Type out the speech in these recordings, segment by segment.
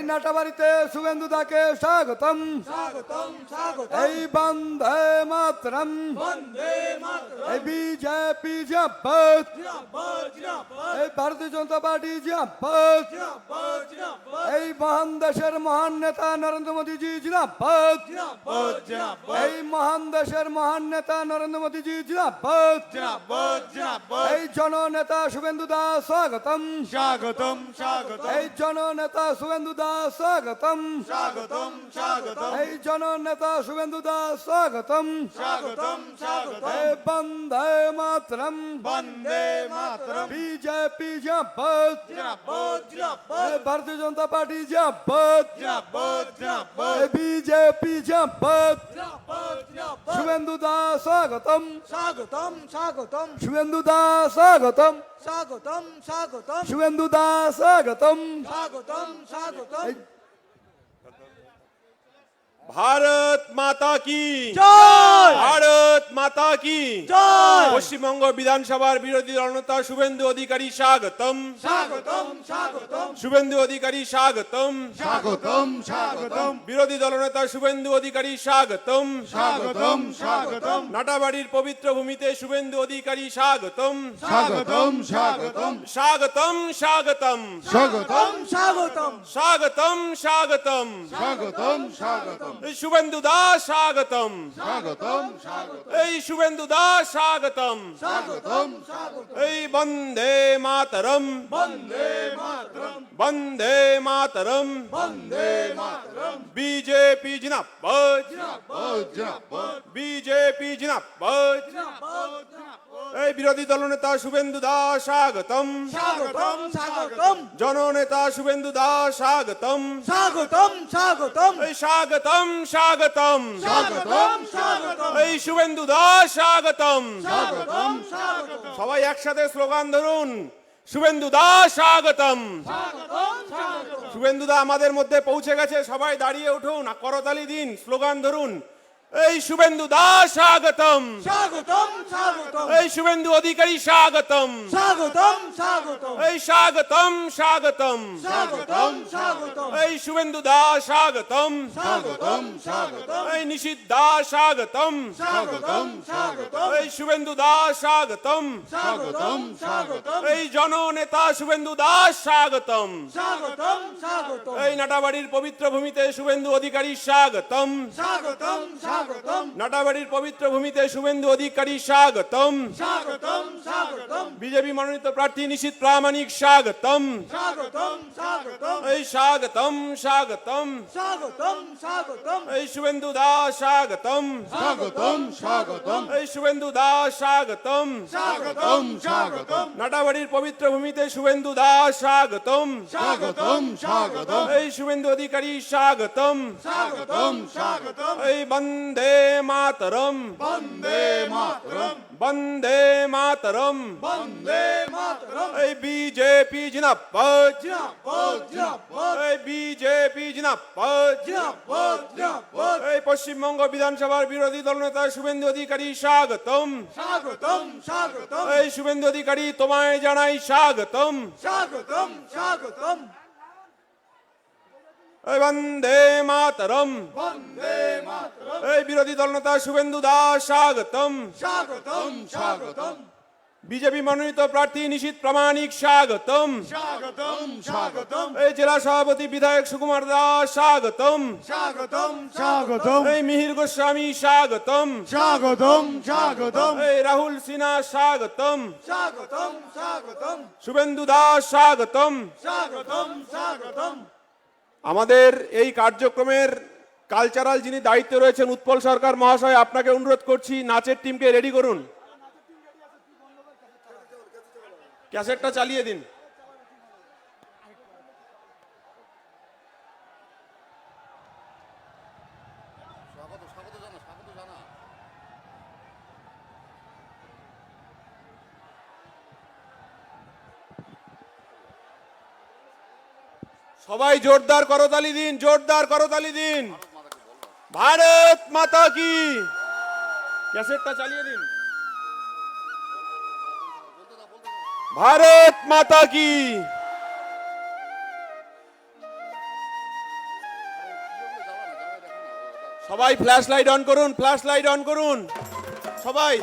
নাটাবাড়িতে শুভেন্দু দাকে স্বাগতম স্বাগতম স্বাগতম এই বন্দে মাতরম বন্দে মাতরম এই বিজেপি জিন্দাবাদ জিন্দাবাদ জিন্দাবাদ এই ভারতীয় জনতা পার্টি জিন্দাবাদ জিন্দাবাদ জিন্দাবাদ এই মহান দেশের মহান নেতা নরেন্দ্র মোদীজি জিন্দাবাদ জিন্দাবাদ জিন্দাবাদ এই মহান দেশের মহান নেতা নরেন্দ্র মোদীজি জিন্দাবাদ জিন্দাবাদ জিন্দাবাদ এই জননেতা শুভেন্দু দাস স্বাগতম স্বাগতম স্বাগতম এই জননেতা শুভেন্দু দাস স্বাগতম স্বাগতম স্বাগতম এই জননেতা শুভেন্দু দাস স্বাগতম স্বাগতম স্বাগতম এই বন্দে মাতরম বন্দে মাতরম বিজেপি জিন্দাবাদ জিন্দাবাদ জিন্দাবাদ এই ভারতীয় জনতা পার্টি জিন্দাবাদ জিন্দাবাদ জিন্দাবাদ এই বিজেপি জিন্দাবাদ জিন্দাবাদ জিন্দাবাদ শুভেন্দু দাস স্বাগতম স্বাগতম স্বাগতম শুভেন্দু দাস স্বাগতম স্বাগতম স্বাগতম শুভেন্দু দাস স্বাগতম স্বাগতম স্বাগতম এই भारत माता की জয় भारत माता की জয় পশ্চিমবঙ্গ বিধানসভার বিরোধী দলনেতা শুভেন্দু অধিকারী স্বাগতম স্বাগতম স্বাগতম শুভেন্দু অধিকারী স্বাগতম স্বাগতম স্বাগতম বিরোধী দলনেতা শুভেন্দু অধিকারী স্বাগতম স্বাগতম স্বাগতম নাটাবাড়ির পবিত্র ভূমিতে শুভেন্দু অধিকারী স্বাগতম স্বাগতম স্বাগতম স্বাগতম স্বাগতম স্বাগতম স্বাগতম স্বাগতম স্বাগতম স্বাগতম স্বাগতম এই শুভেন্দু দাস স্বাগতম স্বাগতম স্বাগতম এই শুভেন্দু দাস স্বাগতম স্বাগতম স্বাগতম এই বন্দে মাতরম বন্দে মাতরম বন্দে মাতরম বন্দে মাতরম বিজেপি জিন্দাবাদ জিন্দাবাদ জিন্দাবাদ বিজেপি জিন্দাবাদ জিন্দাবাদ এই বিরোধী দলনেতা শুভেন্দু দাস স্বাগতম স্বাগতম স্বাগতম জননেতা শুভেন্দু দাস স্বাগতম স্বাগতম স্বাগতম এই স্বাগতম স্বাগতম স্বাগতম স্বাগতম এই শুভেন্দু দাস স্বাগতম স্বাগতম স্বাগতম সবাই একসাথে স্লোগান ধরুন শুভেন্দু দাস স্বাগতম স্বাগতম স্বাগতম শুভেন্দু দা আমাদের মধ্যে পৌঁছে গেছে সবাই দাঁড়িয়ে উঠুন করতালি দিন স্লোগান ধরুন এই শুভেন্দু দাস স্বাগতম স্বাগতম স্বাগতম এই শুভেন্দু অধিকারী স্বাগতম স্বাগতম স্বাগতম এই স্বাগতম স্বাগতম স্বাগতম স্বাগতম এই শুভেন্দু দাস স্বাগতম স্বাগতম স্বাগতম এই নিশিত দাস স্বাগতম স্বাগতম স্বাগতম এই শুভেন্দু দাস স্বাগতম স্বাগতম স্বাগতম এই জননেতা শুভেন্দু দাস স্বাগতম স্বাগতম স্বাগতম এই নাটাবাড়ির পবিত্র ভূমিতে শুভেন্দু অধিকারী স্বাগতম স্বাগতম স্বাগতম নাটাবাড়ির পবিত্র ভূমিতে শুভেন্দু অধিকারী স্বাগতম স্বাগতম স্বাগতম বিজেপি মনোনীত প্রার্থী নিশিত প্রামাণিক স্বাগতম স্বাগতম স্বাগতম এই স্বাগতম স্বাগতম স্বাগতম স্বাগতম এই শুভেন্দু দাস স্বাগতম স্বাগতম স্বাগতম এই শুভেন্দু দাস স্বাগতম স্বাগতম স্বাগতম নাটাবাড়ির পবিত্র ভূমিতে শুভেন্দু দাস স্বাগতম স্বাগতম স্বাগতম এই শুভেন্দু অধিকারী স্বাগতম স্বাগতম স্বাগতম এই বন্দে মাতরম বন্দে মাতরম বন্দে মাতরম বন্দে মাতরম এই বিজেপি জিন্দাবাদ জিন্দাবাদ জিন্দাবাদ এই বিজেপি জিন্দাবাদ জিন্দাবাদ জিন্দাবাদ এই পশ্চিমবঙ্গ বিধানসভার বিরোধী দলনেতা শুভেন্দু অধিকারী স্বাগতম স্বাগতম স্বাগতম এই শুভেন্দু অধিকারী তোমায় জানাই স্বাগতম স্বাগতম স্বাগতম এই বন্দে মাতরম বন্দে মাতরম এই বিরোধী দলনেতা শুভেন্দু দাস স্বাগতম স্বাগতম স্বাগতম বিজেপি মনোনীত প্রার্থী নিশিত প্রামাণিক স্বাগতম স্বাগতম স্বাগতম এই জেলা সভাপতি বিধায়ক সুকুমার দাস স্বাগতম স্বাগতম স্বাগতম এই মিহির গোস্বামী স্বাগতম স্বাগতম স্বাগতম এই রাহুল সিনহা স্বাগতম স্বাগতম স্বাগতম শুভেন্দু দাস স্বাগতম স্বাগতম স্বাগতম আমাদের এই কার্যক্রমের কালচারাল যিনি দায়িত্বে রয়েছেন উৎপল সরকার মহাশয় আপনাকে অনুরোধ করছি নাচের টিমকে রেডি করুন ক্যাসেটটা চালিয়ে দিন সবাই জোরদার করতালি দিন জোরদার করতালি দিন ভারত মাতা কি ক্যাসেটটা চালিয়ে দিন भारत माता की সবাই ফ্ল্যাশ লাইট অন করুন, ফ্ল্যাশ লাইট অন করুন সবাই।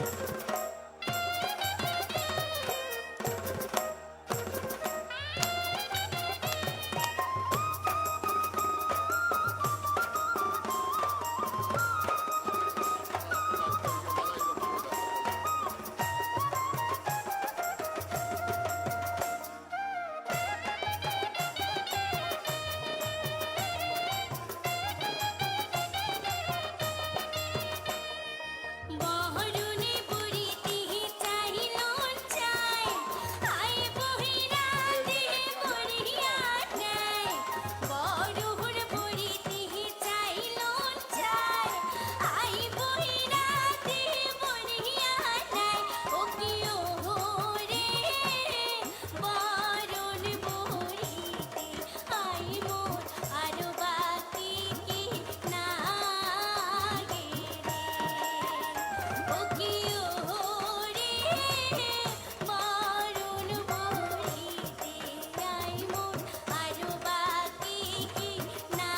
বহরুনি বুড়িতি চাইলন চাই আই বহিরা দেহে বড়িয়া নাই বড়হুর বুড়িতি চাইলন চাই আই বহিরা দেহে বড়িয়া নাই ও কি ও রে বরণ বুড়িতি আই মোর আরো বাকি কি না গে রে ও কি ও রে বরণ বুড়িতি আই মোর আরো বাকি কি না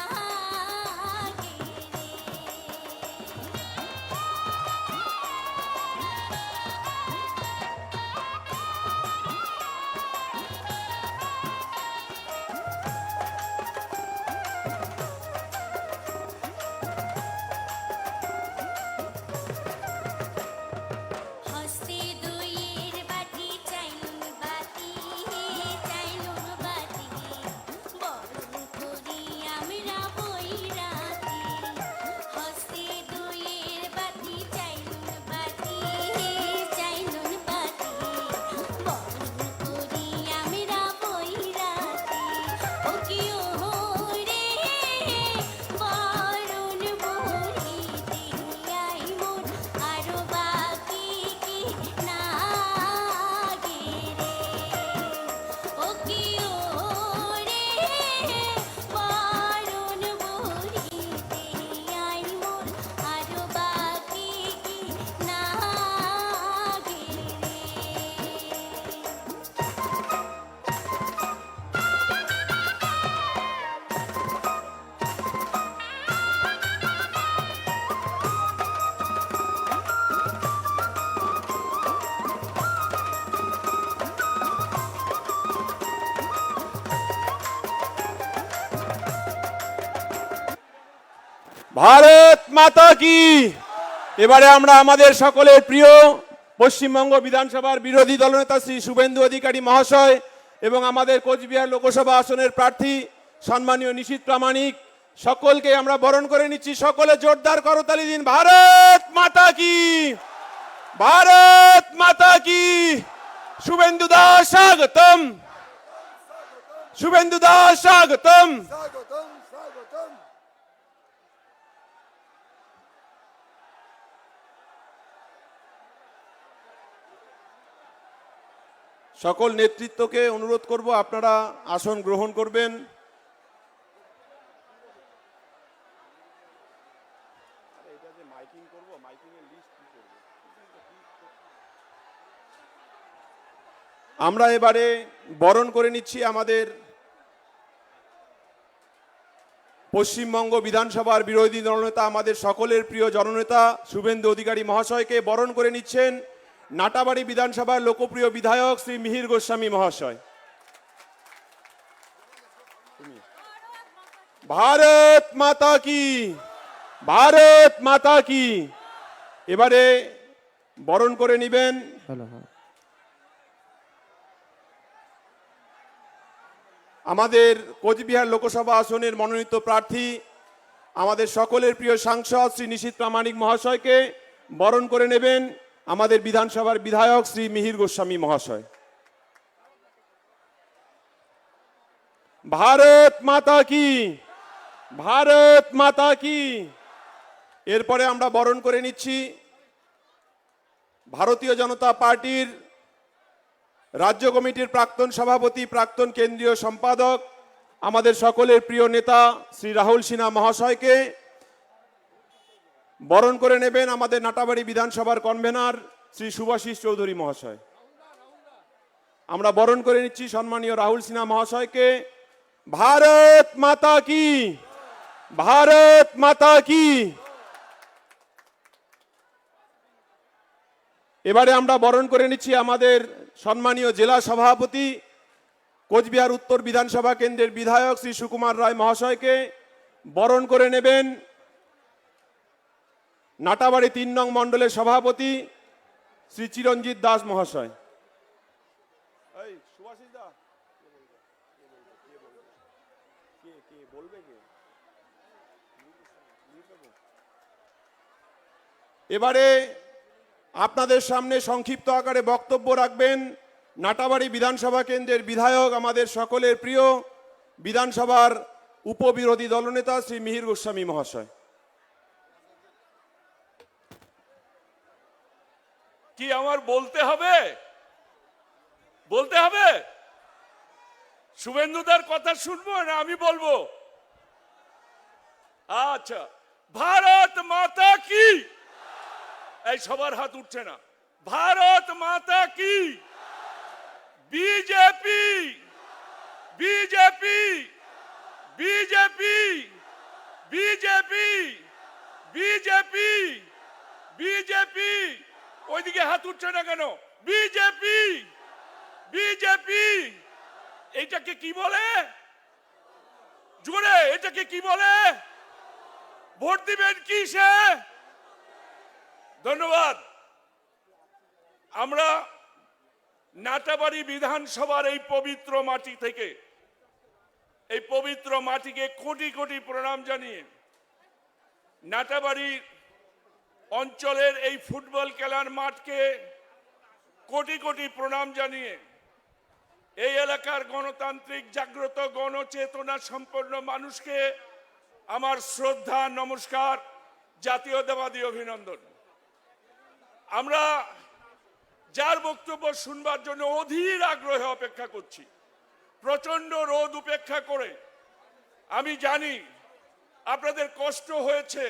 গে হস্তে দইয়ের বাটি চাইলুন বাটি চাইলুন বাটি বরণ করি আমরা বৈরাতি হস্তে দইয়ের বাটি চাইলুন বাটি চাইলুন বাটি বরণ করি আমরা বৈরাতি ও কি ও রে বরণ বুড়িতি আই মোর আরো বাকি কি না গে রে ও কি ও রে বরণ বুড়িতি আই মোর আরো বাকি কি না গে রে ভারত মাতা কি। এবারে আমরা আমাদের সকলের প্রিয় পশ্চিমবঙ্গ বিধানসভার বিরোধী দলনেতা শ্রী শুভেন্দু অধিকারী মহাশয় এবং আমাদের কোচবিহার লোকসভা আসনের প্রার্থী সম্মানীয় নিশীথ প্রামাণিক সকলকে আমরা বরণ করে নিচ্ছি। সকলে জোরদার করতালি দিন। ভারত মাতা কি, ভারত মাতা কি। শুভেন্দু দাস স্বাগতম, শুভেন্দু দাস স্বাগতম। স্বাগতম স্বাগতম। সকল নেতৃত্বকে অনুরোধ করব আপনারা আসন গ্রহণ করবেন। আমরা এবারে বরণ করে নিচ্ছি আমাদের পশ্চিমবঙ্গ বিধানসভার বিরোধী দলনেতা আমাদের সকলের প্রিয় জননেতা শুভেন্দু অধিকারী মহাশয়কে বরণ করে নিচ্ছেন নাটাবাড়ি বিধানসভার লোকপ্রিয় বিধায়ক শ্রী মিহির গোস্বামী মহাশয়। ভারত মাতা কি, ভারত মাতা কি। এবারে বরণ করে নেবেন আমাদের কোচবিহার লোকসভা আসনের মনোনীত প্রার্থী আমাদের সকলের প্রিয় সাংসদ শ্রী নিশীথ প্রামাণিক মহাশয়কে বরণ করে নেবেন আমাদের বিধানসভার বিধায়ক শ্রী মিহির গোস্বামী মহাশয়। ভারত মাতা কি, ভারত মাতা কি। এরপরে আমরা বরণ করে নিচ্ছি ভারতীয় জনতা পার্টির রাজ্য কমিটির প্রাক্তন সভাপতি, প্রাক্তন কেন্দ্রীয় সম্পাদক, আমাদের সকলের প্রিয় নেতা শ্রী রাহুল সিনহা মহাশয়কে বরণ করে নেবেন আমাদের নাটাবাড়ি বিধানসভার কনভেনার শ্রী শুভাশিস চৌধুরী মহাশয়। আমরা বরণ করে নিচ্ছি সম্মানীয় রাহুল সিনহা মহাশয়কে। ভারত মাতা কি, ভারত মাতা কি। এবারে আমরা বরণ করে নিচ্ছি আমাদের সম্মানীয় জেলা সভাপতি কোচবিহার উত্তর বিধানসভা কেন্দ্রের বিধায়ক শ্রী সুকুমার রায় মহাশয়কে। বরণ করে নেবেন নাটাবাড়ি ৩ নং মণ্ডলের সভাপতি শ্রী চিরঞ্জিত দাস মহাশয়। এবারে আপনাদের সামনে সংক্ষিপ্ত আকারে বক্তব্য রাখবেন নাটাবাড়ি বিধানসভা কেন্দ্রের বিধায়ক, আমাদের সকলের প্রিয় বিধানসভার উপবিরোধী দলনেতা শ্রী মিহির গোস্বামী মহাশয়। কি আমার বলতে হবে? বলতে হবে? শুভেন্দুদার কথা শুনবো না আমি বলবো? আচ্ছা, ভারত মাতা কি। এই সবার হাত উঠছে না। ভারত মাতা কি। BJP BJP BJP BJP BJP BJP. ওইদিকে হাত উঠছে না কেন? BJP BJP. এটাকে কি বলে? জোরে এটাকে কি বলে? ভোট দিবেন কিসে? ধন্যবাদ। আমরা নাটাবাড়ি বিধানসভার এই পবিত্র মাটি থেকে, এই পবিত্র মাটিকে কোটি কোটি প্রণাম জানিয়ে নাটাবাড়ি অঞ্চলের এই ফুটবল খেলার মাঠকে কোটি কোটি প্রণাম জানিয়ে এই এলাকার গণতান্ত্রিক জাগ্রত গণচেতনা সম্পন্ন মানুষকে আমার শ্রদ্ধা, নমস্কার, জাতীয়তাবাদী অভিনন্দন। আমরা যার বক্তব্য শুনবার জন্য অধীর আগ্রহে অপেক্ষা করছি, প্রচন্ড রোদ উপেক্ষা করে। আমি জানি আপনাদের কষ্ট হয়েছে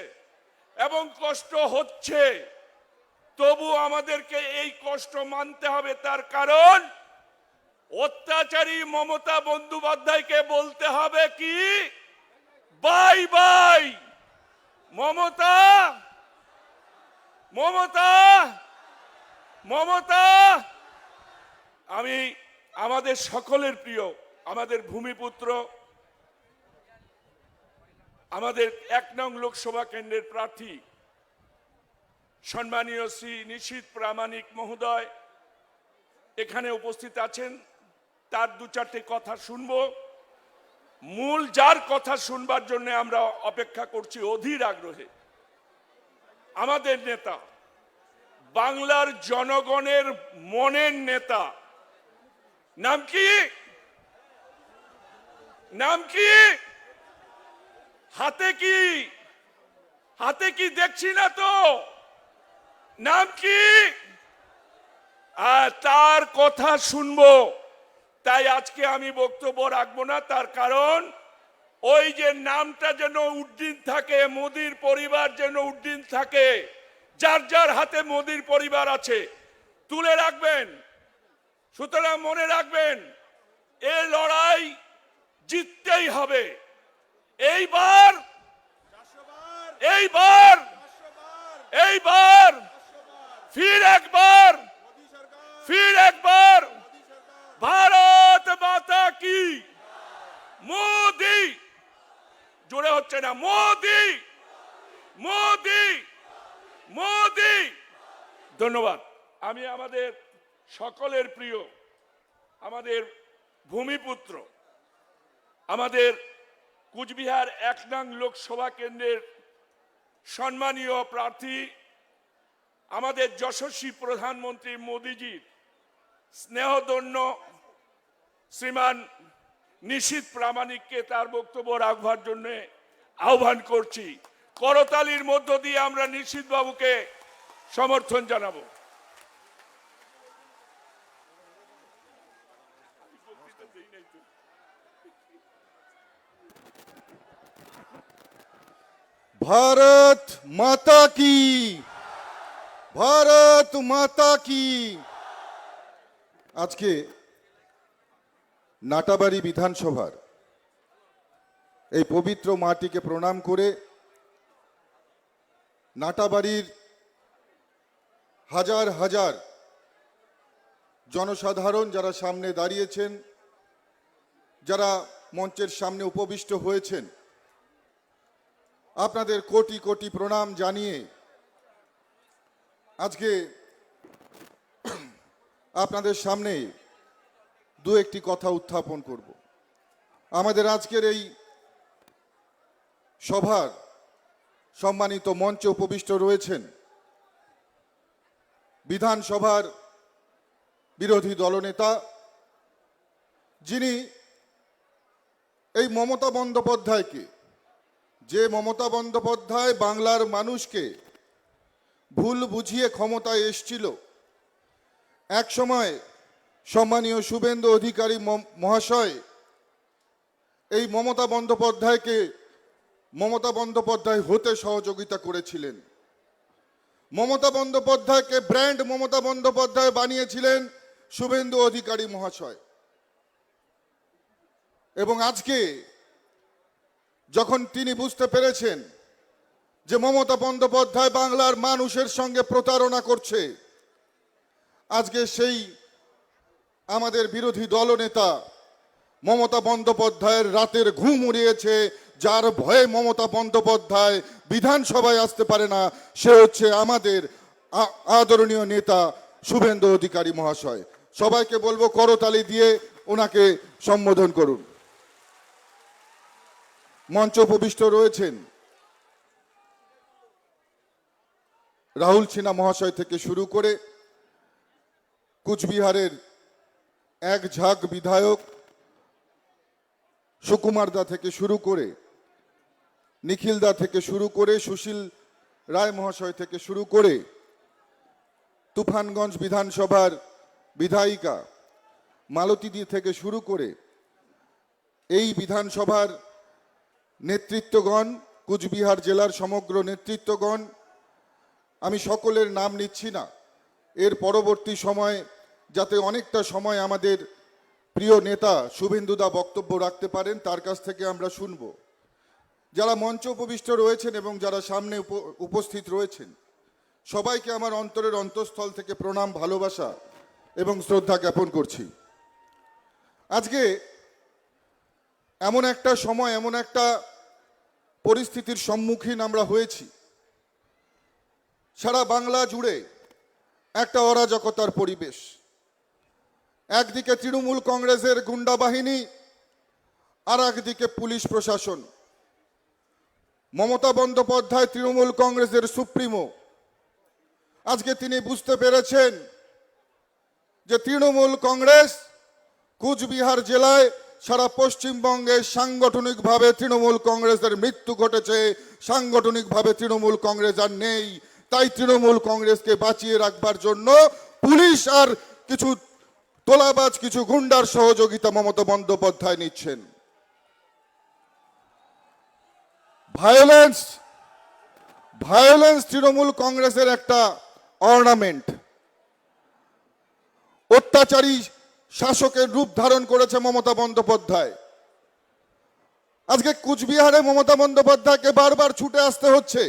এবং কষ্ট হচ্ছে, তবু আমাদেরকে এই কষ্ট মানতে হবে। তার কারণ অত্যাচারী মমতা বন্দ্যোপাধ্যায়কে বলতে হবে কি, বাই বাই মমতা, মমতা, মমতা। আমি আমাদের সকলের প্রিয়, আমাদের ভূমিপুত্র, আমাদের ১ নং লোকসভা কেন্দ্রের প্রার্থী সম্মানীয় শ্রী নিশীথ প্রামাণিক মহোদয় এখানে উপস্থিত আছেন। তার ২-৪টি কথা শুনবো। মূল যার কথা শুনবার জন্য আমরা অপেক্ষা করছি অধীর আগ্রহে, আমাদের নেতা, বাংলার জনগণের মনের নেতা। নাম কি? নাম কি? হাতে কি? হাতে কি দেখছি না তো? নাম কি? তার কথা শুনবো। তাই আজকে আমি বক্তব্য রাখবো না। তার কারণ ওই যে নামটা যেন উড্ডীন থাকে, মোদির পরিবার যেন উড্ডীন থাকে। যার যার হাতে মোদির পরিবার আছে তুলে রাখবেন। সুতরাং মনে রাখবেন, এই লড়াই জিততেই হবে। এইবার এইবার এইবার ফির একবার, ফির একবার ভারত মাতা কি। মোদি, জোরে হচ্ছে না, মোদি মোদি মোদি। ধন্যবাদ। আমি আমাদের সকলের প্রিয়, আমাদের ভূমিপুত্র, আমাদের কুচবিহার ১ নং লোকসভা কেন্দ্রের সম্মানীয় প্রার্থী, আমাদের যশস্বী প্রধানমন্ত্রী মোদিজির স্নেহধন্য শ্রীমান নিশীথ প্রামাণিককে তার বক্তব্য রাখবার জন্য আহ্বান করছি। করতালির মধ্য দিয়ে আমরা নিশীথ বাবুকে সমর্থন জানাবো। ভারত মাতা কি, ভারত মাতা কি। আজকে নাটাবাড়ি বিধানসভার এই পবিত্র মাটিকে প্রণাম করে নাটাবাড়ির হাজার হাজার জনসাধারণ যারা সামনে দাঁড়িয়েছেন, যারা মঞ্চের সামনে উপবিষ্ট হয়েছেন, আপনাদের কোটি কোটি প্রণাম জানিয়ে আজকে আপনাদের সামনে দু একটি কথা উত্থাপন করব। আমাদের আজকের এই সভার সম্মানিত মঞ্চে উপবিষ্ট রয়েছেন বিধানসভার বিরোধী দলনেতা, যিনি এই মমতা বন্দ্যোপাধ্যায়কে, যে মমতা বন্দ্যোপাধ্যায় বাংলার মানুষকে ভুল বুঝিয়ে ক্ষমতায় এসছিল, এক সময় সম্মানীয় শুভেন্দু অধিকারী মহাশয় এই মমতা বন্দ্যোপাধ্যায় হতে সহযোগিতা করেছিলেন। মমতা বন্দ্যোপাধ্যায়কে ব্র্যান্ড মমতা বন্দ্যোপাধ্যায় বানিয়েছিলেন শুভেন্দু অধিকারী মহাশয়। এবং আজকে যখন তিনি বুঝতে পেরেছেন যে মমতা বন্দ্যোপাধ্যায় বাংলার মানুষের সঙ্গে প্রতারণা করছে, আজকে সেই আমাদের বিরোধী দলনেতা মমতা বন্দ্যোপাধ্যায়ের রাতের ঘুম উড়িয়েছে, যার ভয়ে মমতা বন্দ্যোপাধ্যায় বিধানসভায় আসতে পারে না, সে হচ্ছে আমাদের আদরণীয় নেতা শুভেন্দু অধিকারী মহাশয়। সবাইকে বলবো করতালি দিয়ে ওনাকে সম্বোধন করুন। মঞ্চ উপবিষ্ট রয়েছেন রাহুল সিনহা মহাশয় থেকে শুরু করে কুচবিহারের এক ঝাঁক বিধায়ক সুকুমার দা থেকে শুরু করে নিখিল দা থেকে শুরু করে সুশীল রায় মহাশয় থেকে শুরু করে তুফানগঞ্জ বিধানসভার বিধায়িকা মালতী দি থেকে শুরু করে এই বিধানসভার নেতৃত্বগণ, কুচবিহার জেলার সমগ্র নেতৃত্বগণ, আমি সকলের নাম নিচ্ছি না, এর পরবর্তী সময় যাতে অনেকটা সময় আমাদের প্রিয় নেতা শুভেন্দুদা বক্তব্য রাখতে পারেন, তার কাছ থেকে আমরা শুনব। যারা মঞ্চ উপবিষ্ট রয়েছেন এবং যারা সামনে উপস্থিত রয়েছেন, সবাইকে আমার অন্তরের অন্তঃস্থল থেকে প্রণাম, ভালোবাসা এবং শ্রদ্ধা জ্ঞাপন করছি। আজকে এমন একটা সময়, এমন একটা পরিস্থিতির সম্মুখীন আমরা হয়েছি, সারা বাংলা জুড়ে একটা অরাজকতার পরিবেশ। একদিকে তৃণমূল কংগ্রেসের গুন্ডা বাহিনী, আর একদিকে পুলিশ প্রশাসন। মমতা বন্দ্যোপাধ্যায় তৃণমূল কংগ্রেসের সুপ্রিমো, আজকে তিনি বুঝতে পেরেছেন যে তৃণমূল কংগ্রেস কুচবিহার জেলায়, সারা পশ্চিমবঙ্গে সাংগঠনিকভাবে তৃণমূল কংগ্রেসের মৃত্যু ঘটেছে, সাংগঠনিকভাবে তৃণমূল কংগ্রেস আর নেই। তাই তৃণমূল কংগ্রেসকে বাঁচিয়ে রাখবার জন্য পুলিশ আর কিছু তোলাবাজ, কিছু গুন্ডার সহযোগিতা মমতা বন্দ্যোপাধ্যায় নিচ্ছেন। ভায়োলেন্স তৃণমূল কংগ্রেসের একটা অর্নামেন্ট। অত্যাচারী শাসকের রূপ ধারণ করেছে মমতা বন্দ্যোপাধ্যায়। আজকে কুচবিহারে মমতা বন্দ্যোপাধ্যায়কে বারবার ছুটে আসতে হচ্ছে।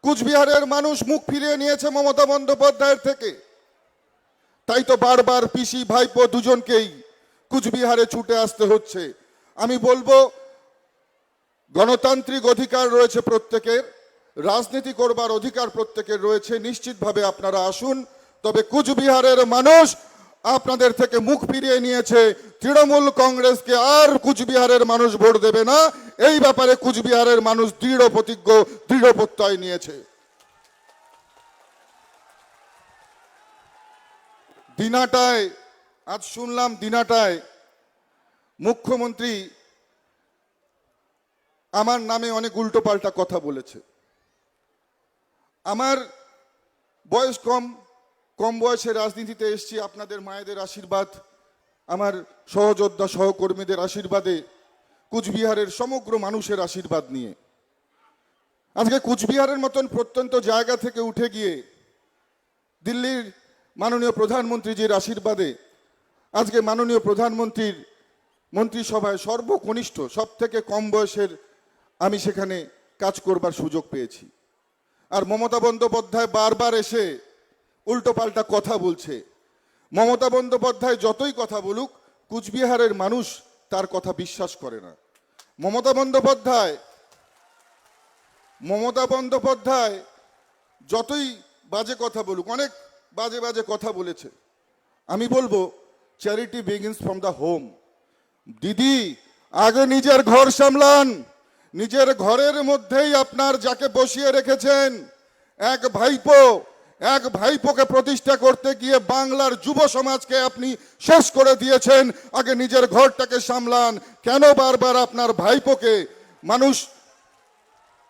কুচবিহারের মানুষ মুখ ফিরিয়ে নিয়েছে মমতা বন্দ্যোপাধ্যায়ের থেকে, তাই তো বারবার পিসি ভাইপো দুজনকেই কুচবিহারে ছুটে আসতে হচ্ছে। আমি বলবো, গণতান্ত্রিক অধিকার রয়েছে প্রত্যেকের, রাজনীতি করবার অধিকার প্রত্যেকের রয়েছে, নিশ্চিতভাবে আপনারা আসুন। তবে কুচবিহারের মানুষ আপনাদের থেকে মুখ ফিরিয়ে নিয়েছে, তৃণমূল কংগ্রেসকে আর কুচবিহারের মানুষ ভোট দেবে না, এই ব্যাপারে কুচবিহারের মানুষ দৃঢ় প্রতিজ্ঞ, দৃঢ় প্রত্যয় নিয়েছে। দিনাটায় আজ শুনলাম, দিনাটায় মুখ্যমন্ত্রী আমার নামে অনেক উল্টোপাল্টা কথা বলেছে। আমার বয়স কম বয়সে রাজনীতিতে এসেছি আপনাদের মায়েদের আশীর্বাদ, আমার সহযোদ্ধা সহকর্মীদের আশীর্বাদে, কুচবিহারের সমগ্র মানুষের আশীর্বাদ নিয়ে। আজকে কুচবিহারের মতন প্রত্যন্ত জায়গা থেকে উঠে গিয়ে দিল্লির মাননীয় প্রধানমন্ত্রীজির আশীর্বাদে আজকে মাননীয় প্রধানমন্ত্রীর মন্ত্রিসভায় সর্বকনিষ্ঠ, সব থেকে কম বয়সের আমি সেখানে কাজ করবার সুযোগ পেয়েছি। আর মমতা বন্দ্যোপাধ্যায় বারবার এসে উল্টোপাল্টা কথা বলছে। মমতা বন্দ্যোপাধ্যায় যতই কথা বলুক, কুচবিহারের মানুষ তার কথা বিশ্বাস করে না। মমতা বন্দ্যোপাধ্যায় যতই বাজে কথা বলুক, অনেক বাজে বাজে কথা বলেছে, আমি বলবো charity begins from the home. দিদি, আগে নিজের ঘর সামলান। নিজের ঘরের মধ্যেই আপনার যাকে বসিয়ে রেখেছেন এক ভাইপোকে প্রতিষ্ঠা করতে গিয়ে বাংলার যুব সমাজকে আপনি শেষ করে দিয়েছেন। আগে নিজের ঘরটাকে সামলান। কেন বারবার আপনার ভাইপোকে মানুষ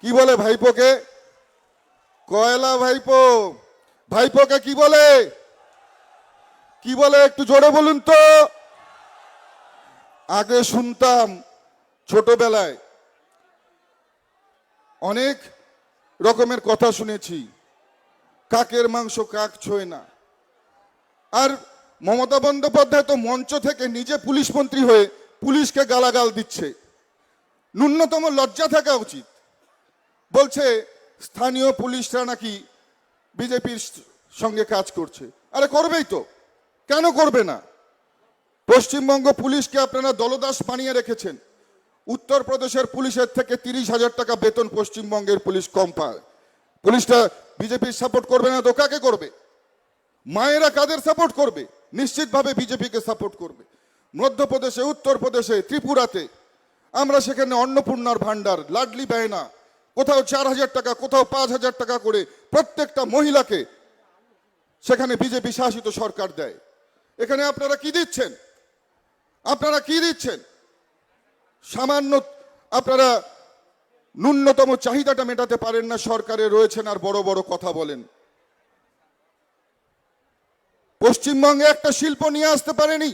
কি বলে? ভাইপোকে কয়লা ভাইপোকে কি বলে? একটু জোরে বলুন তো। আগে শুনতাম ছোটবেলায়, অনেক রকমের কথা শুনেছি, কাকের মাংস কাক ছোঁয় না। আর মমতা বন্দ্যোপাধ্যায় তো মঞ্চ থেকে নিজে পুলিশ মন্ত্রী হয়ে পুলিশকে গালাগাল দিচ্ছে। ন্যূনতম লজ্জা থাকা উচিত। বলছে স্থানীয় পুলিশরা নাকি বিজেপির সঙ্গে কাজ করছে। আরে করবেই তো, কেন করবে না? পশ্চিমবঙ্গ পুলিশকে আপনারা দলদাস বানিয়ে রেখেছেন। উত্তরপ্রদেশের পুলিশের থেকে 30,000 টাকা বেতন পশ্চিমবঙ্গের পুলিশ কম পায়। পুলিশটা বিজেপির সাপোর্ট করবে না তো কাকে করবে? মায়েরা কাদের সাপোর্ট করবে? নিশ্চিতভাবে বিজেপিকে সাপোর্ট করবে। মধ্যপ্রদেশে, উত্তরপ্রদেশে, ত্রিপুরাতে আমরা সেখানে অন্নপূর্ণার ভান্ডার, লাডলি বায়না, কোথাও 4,000 টাকা, কোথাও 5,000 টাকা করে প্রত্যেকটা মহিলাকে সেখানে বিজেপি শাসিত সরকার দেয়। এখানে আপনারা কি দিচ্ছেন? সামান্য আপনারা ন্যূনতম চাহিদাটা মেটাতে পারেন না, সরকারে রয়েছেন আর বড় বড় কথা বলেন। পশ্চিমবঙ্গে একটা শিল্প নিয়ে আসতে পারেনি।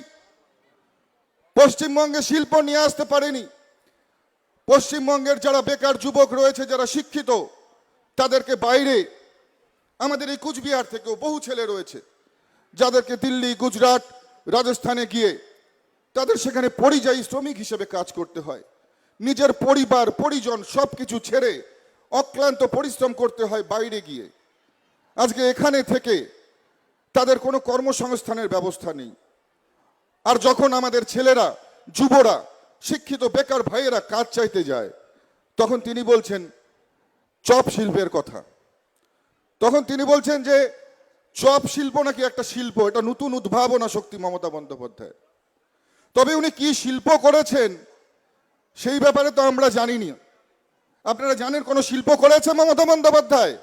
পশ্চিমবঙ্গের যারা বেকার যুবক রয়েছে, যারা শিক্ষিত, তাদেরকে বাইরে, আমাদের এই কুচবিহার থেকেও বহু ছেলে রয়েছে যাদেরকে দিল্লি, গুজরাট, রাজস্থানে গিয়ে তাদের সেখানে পরিযায়ী শ্রমিক হিসেবে কাজ করতে হয়। নিজের পরিবার পরিজন সবকিছু ছেড়ে অক্লান্ত পরিশ্রম করতে হয় বাইরে গিয়ে। আজকে এখানে থেকে তাদের কোনো কর্মসংস্থানের ব্যবস্থা নেই। আর যখন আমাদের ছেলেরা, যুবরা, শিক্ষিত বেকার ভাইয়েরা কাজ চাইতে যায়, তখন তিনি বলছেন চপ শিল্পের কথা। তখন তিনি বলছেন যে চপ শিল্প নাকি একটা শিল্প, এটা নতুন উদ্ভাবনা শক্তি মমতা বন্দ্যোপাধ্যায়। তবে উনি কি শিল্প করেছেন সেই ব্যাপারে তো আমরা জানিনি। আপনারা জানেন কোন শিল্প করেছে মমতা বন্দ্যোপাধ্যায়?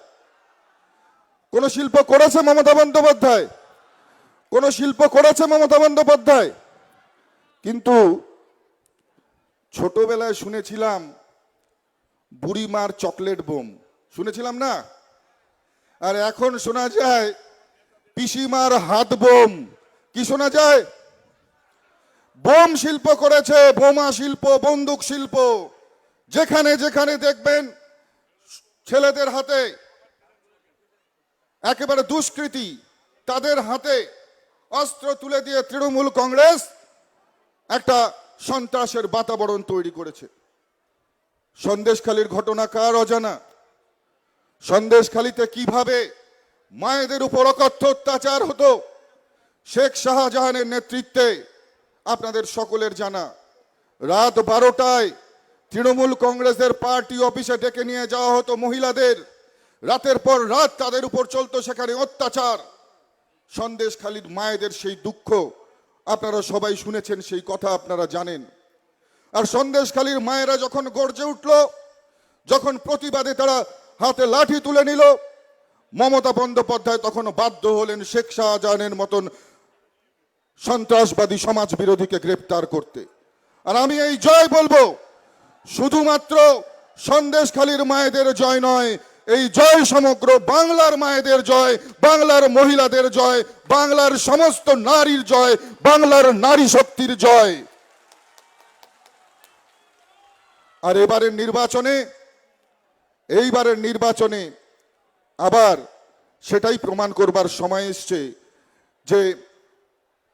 কোন শিল্প করেছে মমতা বন্দ্যোপাধ্যায়? কিন্তু ছোটবেলায় শুনেছিলাম বুড়িমার চকলেট বোম, শুনেছিলাম না? আর এখন শোনা যায় পিসিমার হাত বোম। কি শোনা যায়? বোম শিল্প করেছে, বোমা শিল্প, বন্দুক শিল্প। যেখানে যেখানে দেখবেন ছেলেদের হাতে, একেবারে দুষ্কৃতী, তাদের হাতে অস্ত্র তুলে দিয়ে তৃণমূল কংগ্রেস একটা সন্ত্রাসের বাতাবরণ তৈরি করেছে। সন্দেশখালীর ঘটনা কার অজানা? সন্দেশখালীতে কিভাবে মায়েদের উপর অকথ্য অত্যাচার হতো শেখ শাহজাহানের নেতৃত্বে আপনাদের সকলের জানা। রাত 12টায় তৃণমূল কংগ্রেসের পার্টি অফিসে ডেকে নিয়ে যাওয়া হতো মহিলাদের। রাতের পর রাত তাদের উপর চলতো সেখানে অত্যাচার। সন্দেশখালীর মায়েদের সেই দুঃখ আপনারা সবাই শুনেছেন, সেই কথা আপনারা জানেন। আর সন্দেশখালীর মায়েরা যখন গর্জে উঠল, যখন প্রতিবাদে তারা হাতে লাঠি তুলে নিল, মমতা বন্দ্যোপাধ্যায় তখন বাধ্য হলেন শেখ শাহজাহানের মতন সন্ত্রাসবাদী সমাজ বিরোধীকে গ্রেফতার করতে। আর আমি এই জয় বলবো, শুধুমাত্র সন্দেশখালীর মায়েদের জয় নয়, এই জয় সমগ্র বাংলার মায়েদের জয়, বাংলার মহিলাদের জয়, বাংলার সমস্ত নারীর জয়, বাংলার নারী শক্তির জয়। আর এইবারের নির্বাচনে আবার সেটাই প্রমাণ করবার সময় এসছে যে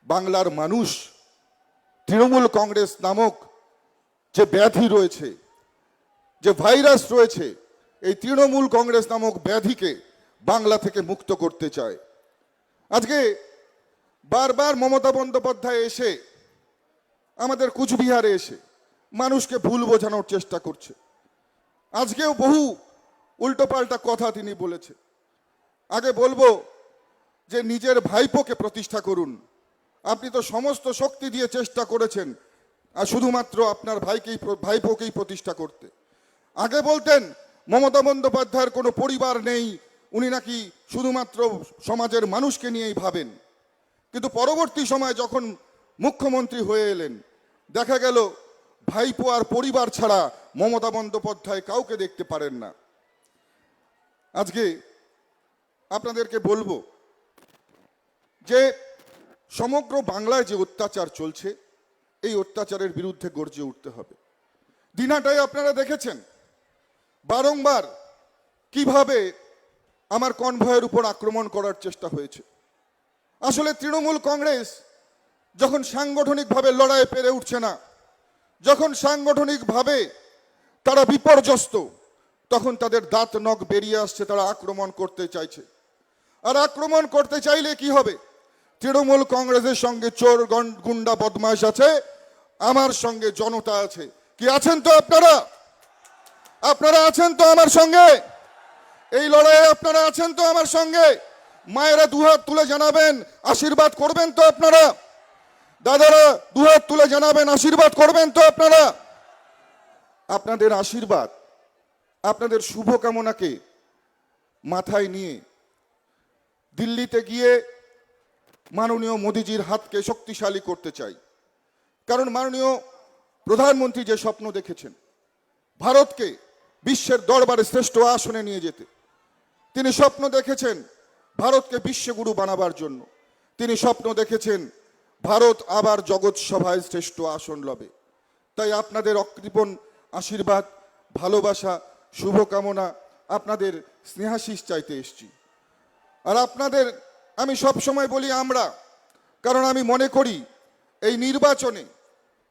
বাংলার মানুষ তৃণমূল কংগ্রেস নামক যে ব্যাধি রয়েছে, যে ভাইরাস রয়েছে, এই তৃণমূল কংগ্রেস নামক ব্যাধিকে বাংলা থেকে মুক্ত করতে চায়। আজকে বারবার মমতা বন্দ্যোপাধ্যায় এসে আমাদের কুচবিহারে এসে মানুষকে ভুল বোঝানোর চেষ্টা করছে। আজকেও বহু উল্টোপাল্টা কথা তিনি বলেছে। আগে বলবো যে নিজের ভাইপোকে প্রতিষ্ঠা করুন। আপনি তো সমস্ত শক্তি দিয়ে চেষ্টা করেছেন আর শুধুমাত্র আপনার ভাইপোকেই প্রতিষ্ঠা করতে। আগে বলতেন মমতা বন্দ্যোপাধ্যায়ের কোনো পরিবার নেই, উনি নাকি শুধুমাত্র সমাজের মানুষকে নিয়েই ভাবেন। কিন্তু পরবর্তী সময় যখন মুখ্যমন্ত্রী হয়ে এলেন, দেখা গেল ভাইপো আর পরিবার ছাড়া মমতা বন্দ্যোপাধ্যায় কাউকে দেখতে পারেন না। আজকে আপনাদেরকে বলবো যে সমগ্র বাংলায় যে অত্যাচার চলছে, এই অত্যাচারের বিরুদ্ধে গর্জে উঠতে হবে। দিনহাটায় আপনারা দেখেছেন বারংবার কিভাবে আমার কনভয়ের উপর আক্রমণ করার চেষ্টা হয়েছে। আসলে তৃণমূল কংগ্রেস যখন সাংগঠনিকভাবে লড়াই পেরে উঠছে না, যখন সাংগঠনিকভাবে তারা বিপর্যস্ত, তখন তাদের দাঁত নখ বেরিয়ে আসছে, তারা আক্রমণ করতে চাইছে। আর আক্রমণ করতে চাইলে কি হবে? তৃণমূল কংগ্রেসের সঙ্গে চোর গুন্ডা বদমাশ আছে, আমার সঙ্গে জনতা আছে। কি আছেন তো আপনারা? আপনারা আছেন তো আমার সঙ্গে? এই লড়াইয়ে আপনারা আছেন তো আমার সঙ্গে? মায়েরা দুহাত তুলে জানাবেন আশীর্বাদ করবেন তো আপনারা? দাদারা দুহাত তুলে জানাবেন আশীর্বাদ করবেন তো আপনারা? আপনাদের আশীর্বাদ, আপনাদের শুভকামনাকে মাথায় নিয়ে দিল্লিতে গিয়ে মাননীয় মোদিজির হাতকে শক্তিশালী করতে চাই। কারণ মাননীয় প্রধানমন্ত্রী যে স্বপ্ন দেখেছেন ভারতকে বিশ্বের দরবারে শ্রেষ্ঠ আসনে নিয়ে যেতে, তিনি স্বপ্ন দেখেছেন ভারতকে বিশ্বগুরু বানাবার জন্য। তিনি স্বপ্ন দেখেছেন ভারত আবার জগৎ সভায় শ্রেষ্ঠ আসন লবে। তাই আপনাদের অকৃপণ আশীর্বাদ, ভালোবাসা, শুভকামনা, আপনাদের স্নেহাশিস চাইতে এসছি। আর আপনাদের আমি সব সময় বলি আমরা, কারণ আমি মনে করি এই নির্বাচনে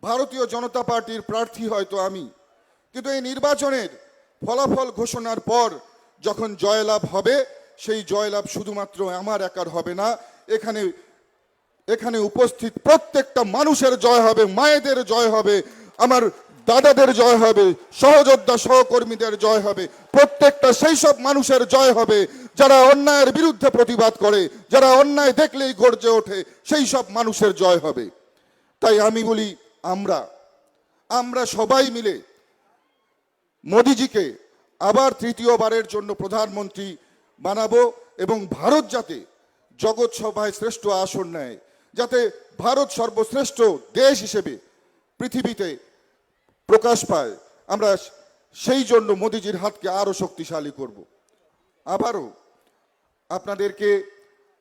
ভারতীয় জনতা পার্টির প্রার্থী হয়তো আমি, কিন্তু এই নির্বাচনের ফলাফল ঘোষণার পর যখন জয়লাভ হবে, সেই জয়লাভ শুধুমাত্র আমার একার হবে না, এখানে উপস্থিত প্রত্যেকটা মানুষের জয় হবে, মায়েদের জয় হবে, আমার দাদাদের জয় হবে, সহযোদ্ধা সহকর্মীদের জয় হবে, প্রত্যেকটা সেই সব মানুষের জয় হবে যারা অন্যায়ের বিরুদ্ধে প্রতিবাদ করে, যারা অন্যায় দেখলেই গর্জে ওঠে, সেই সব মানুষের জয় হবে। তাই আমি বলি আমরা সবাই মিলে মোদিজিকে আবার তৃতীয়বারের জন্য প্রধানমন্ত্রী বানাবো এবং ভারত যাতে জগৎ সভায় শ্রেষ্ঠ আসন নেয়, যাতে ভারত সর্বশ্রেষ্ঠ দেশ হিসেবে পৃথিবীতে প্রকাশ পায়, আমরা সেই জন্য মোদিজির হাতকে আরো শক্তিশালী করব। আবারও আপনাদেরকে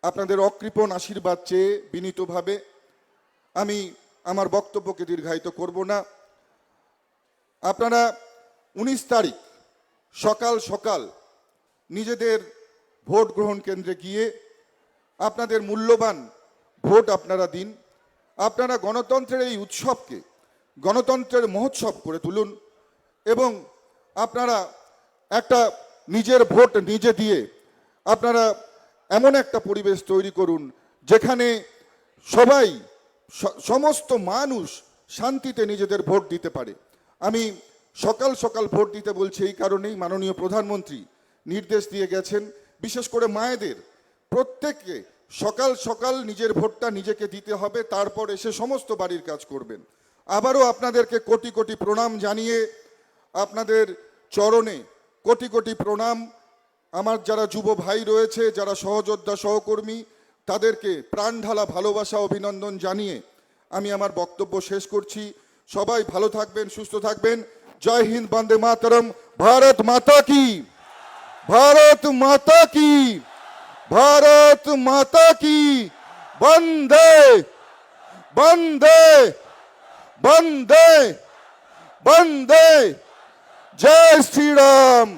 আপনাদের অকৃপণ আশীর্বাদ চেয়ে বিনীতভাবে আমি আমার বক্তব্যকে দীর্ঘায়িত করব না। আপনারা 19 তারিখ সকাল সকাল নিজেদের ভোট গ্রহণ কেন্দ্রে গিয়ে আপনাদের মূল্যবান ভোট আপনারা দিন। আপনারা গণতন্ত্রের এই উৎসবকে গণতন্ত্রের মহোৎসব করে তুলুন এবং আপনারা একটা নিজের ভোট নিজে দিয়ে আপনারা এমন একটা পরিবেশ তৈরি করুন যেখানে সবাই সমস্ত মানুষ শান্তিতে নিজেদের ভোট দিতে পারে। আমি সকাল সকাল ভোট দিতে বলছি এই কারণেই, মাননীয় প্রধানমন্ত্রী নির্দেশ দিয়ে গেছেন বিশেষ করে মায়েদের প্রত্যেককে সকাল সকাল নিজের ভোটটা নিজেকে দিতে হবে, তারপর এসে সমস্ত বাড়ির কাজ করবেন। আবারও আপনাদেরকে কোটি কোটি প্রণাম জানিয়ে, আপনাদের চরণে কোটি কোটি প্রণাম। আমার যারা যুব ভাই রয়েছে, যারা সহযোদ্ধা সহকর্মী, তাদেরকে প্রাণ ঢালা ভালোবাসা অভিনন্দন জানিয়ে আমি আমার বক্তব্য শেষ করছি। সবাই ভালো থাকবেন, সুস্থ থাকবেন। জয় হিন্দ, বন্দে মাতরম। ভারত মাতা কি, ভারত মাতা কি, ভারত মাতা কি। বন্দে বন্দে বন্দে বন্দে। জয় শ্রীরাম,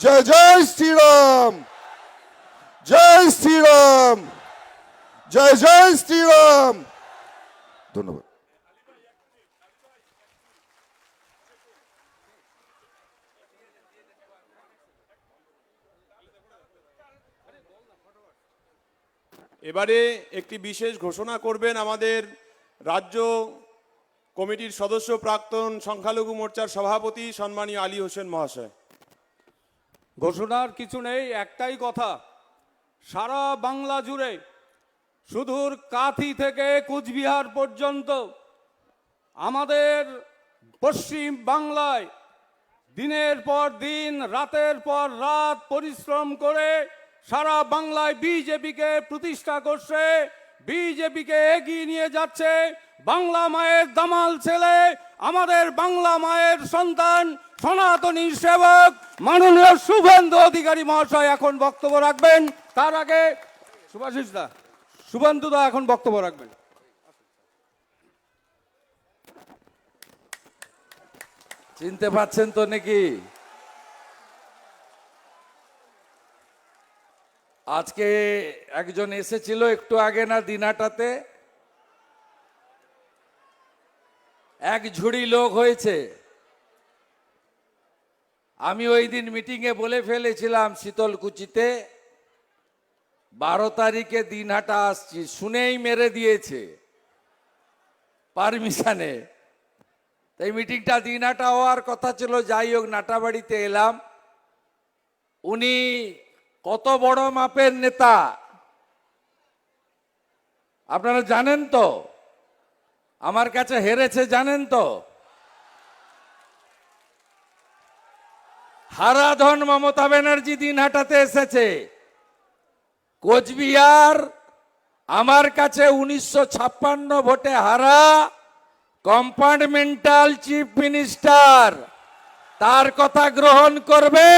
জয় জয় শ্রীরাম, জয় শ্রীরাম, জয় জয় শ্রীরাম। ধন্যবাদ। এবারে একটি বিশেষ ঘোষণা করবেন আমাদের রাজ্য কমিটির সদস্য প্রাক্তন সংখ্যালঘু মোর্চার সভাপতি সম্মানীয় আলী হোসেন মহাশয়। ঘোষণার কিছু নেই, একটাই কথা, সারা বাংলা জুড়ে সুদূর কাঁথি থেকে কুচবিহার পর্যন্ত আমাদের পশ্চিম বাংলায় দিনের পর দিন রাতের পর রাত পরিশ্রম করে সারা বাংলায় বিজেপিকে প্রতিষ্ঠা করছে, বিজেপিকে এগিয়ে নিয়ে যাচ্ছে। বাংলা মায়ের দামাল ছেলে, আমাদের বাংলা মায়ের সন্তান, সনাতনী সেবক মাননীয় শুভেন্দু অধিকারী মহাশয় এখন বক্তব্য রাখবেন। তার আগে সুভাষিস দা, শুভেন্দু দা এখন বক্তব্য রাখবেন। চিনতে পাচ্ছেন তো নাকি? আজকে একজন এসেছিল একটু আগে না দিনাটাতে, এক ঝুড়ি লোক হয়েছে। আমি ওই দিন মিটিংয়ে বলে ফেলেছিলাম শীতলকুচিতে 12 তারিখে দিনহাটা আসছি, শুনেই মেরে দিয়েছে পারমিশনে। এই মিটিংটা দিনহাটা হওয়ার কথা ছিল, যাই হোক নাটাবাড়িতে এলাম। উনি কত বড় মাপের নেতা আপনারা জানেন তো? আমার কাছে হেরেছে জানেন তো? হারাধন মমতা ব্যানার্জি দিনহাটাতে এসেছে। কোচবিহার আমার কাছে 1956 ভোটে হারা কম্পার্টমেন্টাল চিফ মিনিস্টার, তার কথা গ্রহণ করবে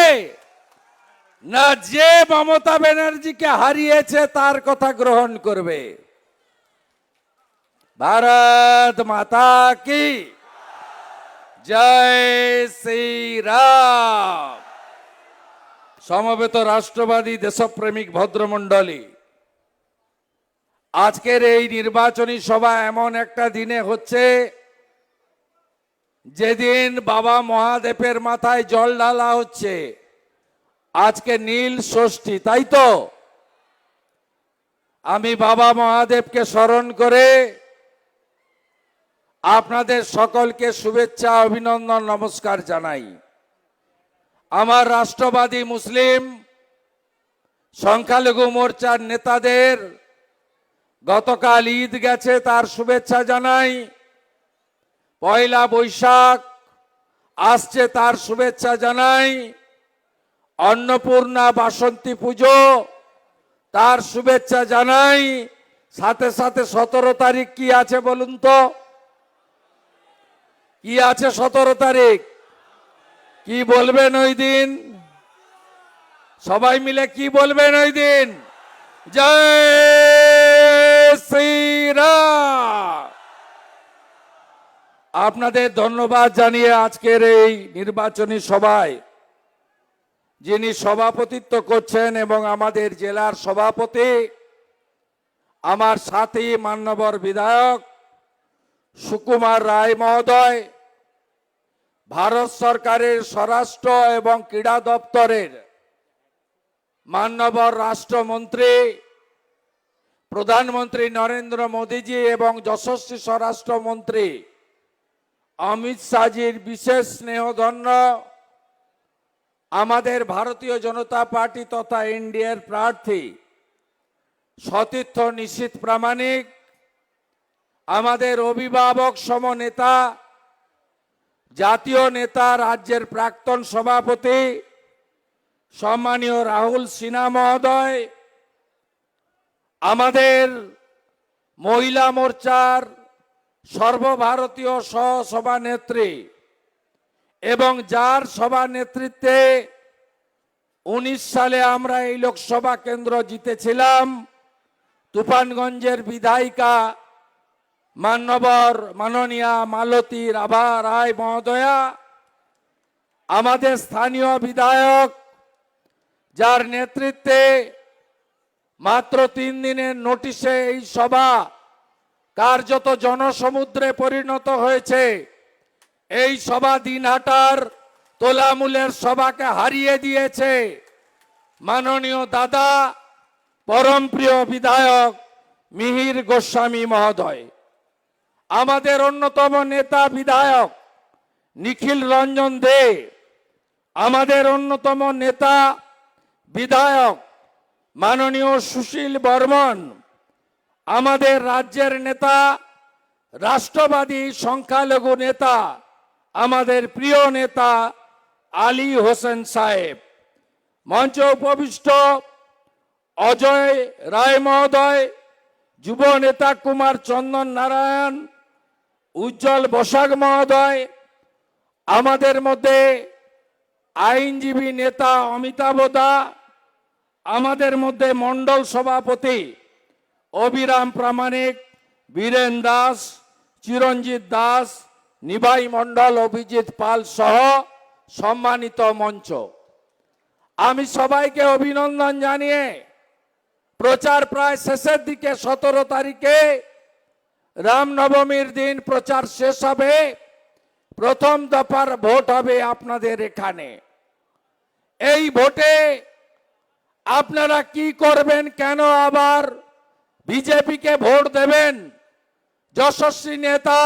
না যে মমতা ব্যানার্জিকে হারিয়েছে তার কথা গ্রহণ করবে? ভারত মাতা কি জয় শ্রীরাম। সমবেত রাষ্ট্রবাদী দেশপ্রেমিক ভদ্রমণ্ডলী, আজকের এই নির্বাচনী সভা এমন একটা দিনে হচ্ছে যেদিন বাবা মহাদেবের মাথায় জল ঢালা হচ্ছে। আজকে নীল ষষ্ঠী, তাই তো? আমি বাবা মহাদেবকে স্মরণ করে আপনাদের সকলকে শুভেচ্ছা, অভিনন্দন, নমস্কার জানাই। আমার রাষ্ট্রবাদী মুসলিম সংখ্যালঘু মোর্চার নেতাদের গতকাল ঈদ গেছে, তার শুভেচ্ছা জানাই। পয়লা বৈশাখ আসছে, তার শুভেচ্ছা জানাই। অন্নপূর্ণা বাসন্তী পুজো, তার শুভেচ্ছা জানাই। সাথে সাথে 17 তারিখ কি আছে বলুন তো? কি আছে 17 তারিখ? কি বলবেন ওই দিন? সবাই মিলে কি বলবেন ওই দিন? জয় শ্রীরাম। আপনাদের ধন্যবাদ জানিয়ে আজকের এই নির্বাচনী সভায় যিনি সভাপতিত্ব করছেন এবং আমাদের জেলার সভাপতি, আমার সাথী মান্যবর বিধায়ক সুকুমার রায় মহোদয়, ভারত সরকারের স্বরাষ্ট্র এবং ক্রীড়া দপ্তরের মাননীয় রাষ্ট্রমন্ত্রী প্রধানমন্ত্রী নরেন্দ্র মোদীজি এবং যশস্বী স্বরাষ্ট্রমন্ত্রী অমিত শাহজির বিশেষ স্নেহধন্য আমাদের ভারতীয় জনতা পার্টি তথা এনডিএর প্রার্থী সতীর্থ নিশীথ প্রামাণিক, আমাদের অভিভাবক সম নেতা, জাতীয় নেতা, রাজ্যের প্রাক্তন সভাপতি সম্মানীয় রাহুল সিনহা মহোদয়, আমাদের মহিলা মোর্চার সর্বভারতীয় সহসভানেত্রী এবং যার সভা নেতৃত্বে 19 সালে আমরা এই লোকসভা কেন্দ্র জিতেছিলাম, তুফানগঞ্জের বিধায়িকা মাননীয়া মালতী রাভা রায় মহোদয়া, আমাদের স্থানীয় বিধায়ক যার নেতৃত্বে মাত্র 3 দিনের নোটিশে এই সভা কার্যত জনসমুদ্রে পরিণত হয়েছে। এই সভা দিনহাটার তোলামূলের সভাকে হারিয়ে দিয়েছে। মাননীয় দাদা পরম প্রিয় বিধায়ক মিহির গোস্বামী মহোদয়, আমাদের অন্যতম নেতা বিধায়ক নিখিল রঞ্জন দে, আমাদের অন্যতম নেতা বিধায়ক মাননীয় সুশীল বর্মন, আমাদের রাজ্যের নেতা রাষ্ট্রবাদী সংখ্যালঘু নেতা আমাদের প্রিয় নেতা আলী হোসেন সাহেব, মঞ্চে উপবিষ্ট অজয় রায় মহোদয়, যুব নেতা কুমার চন্দন নারায়ণ, উজ্জ্বল বসাক মহোদয়, আমাদের মধ্যে আইনজীবী নেতা অমিতাভ দা, আমাদের মধ্যে মণ্ডল সভাপতি অবিরাম প্রামাণিক, বীরেন দাস, চিরঞ্জিত দাস, নিভাই মণ্ডল, অভিজিৎ পাল সহ সম্মানিত মঞ্চ, আমি সবাইকে অভিনন্দন জানিয়ে প্রচার প্রায় শেষের দিকে 17 তারিখে রামনবমীর দিন প্রচার শেষ হবে, প্রথম দফার ভোট হবে আপনাদের এখানে। এই ভোটে আপনারা কি করবেন, কেন আবার বিজেপিকে ভোট দেবেন? যশস্বী নেতা,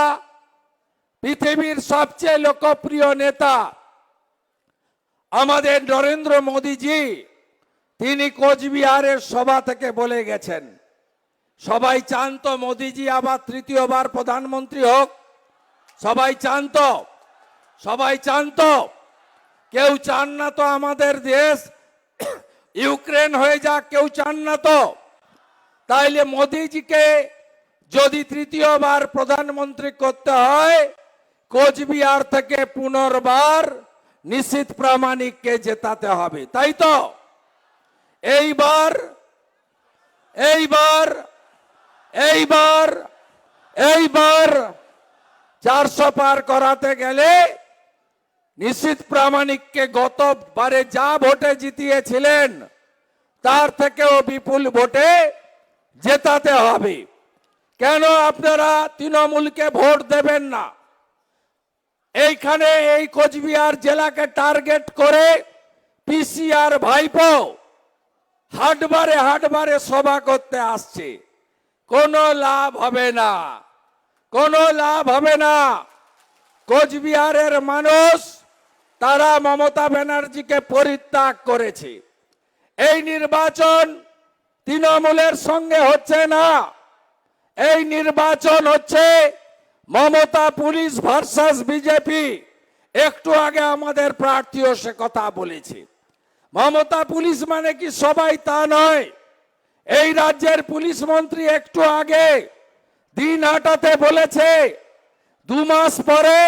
পৃথিবীর সবচেয়ে লোকপ্রিয় নেতা আমাদের নরেন্দ্র মোদীজি, তিনি কোচবিহারের সভা থেকে বলে গেছেন, সবাই চান তো মোদীজি আবার তৃতীয়বার প্রধানমন্ত্রী হোক? সবাই চান তো? সবাই চান তো? কেউ চান না তো আমাদের দেশ ইউক্রেন হয়ে যাক? কেউ চান না তো? তাইলে মোদীজিকে যদি তৃতীয়বার প্রধানমন্ত্রী করতে হয়, কোচবিহার থেকে পুনর্বার নিশীথ প্রামাণিককে জেতাতে হবে, তাই তো? এইবার এইবার এইবার এইবার 400 পার করাতে গেলে নিশীথ প্রামাণিককে গতবারে যা ভোটে জিতিয়েছিলেন তার থেকেও বিপুল ভোটে জেতাতে হবে। কেন আপনারা তৃণমূলকে ভোট দেবেন না? এইখানে এই কোচবিহার জেলাকে টার্গেট করে পিসিআর ভাইপো হাটবারে হাটবারে সভা করতে আসছে, কোনো লাভ হবে না, কোনো লাভ হবে না। কোচবিহারের মানুষ তারা মমতা ব্যানার্জিকে পরিত্যাগ করেছে। এই নির্বাচন তৃণমূলের সঙ্গে হচ্ছে না, এই নির্বাচন হচ্ছে মমতা পুলিশ ভার্সাস বিজেপি। একটু আগে আমাদের প্রার্থীও সে কথা বলেছে। মমতা পুলিশ মানে কি সবাই তা নয়। এই রাজ্যের পুলিশ মন্ত্রী একটু আগে দিন হাটাতে বলেছে 2 মাস পরে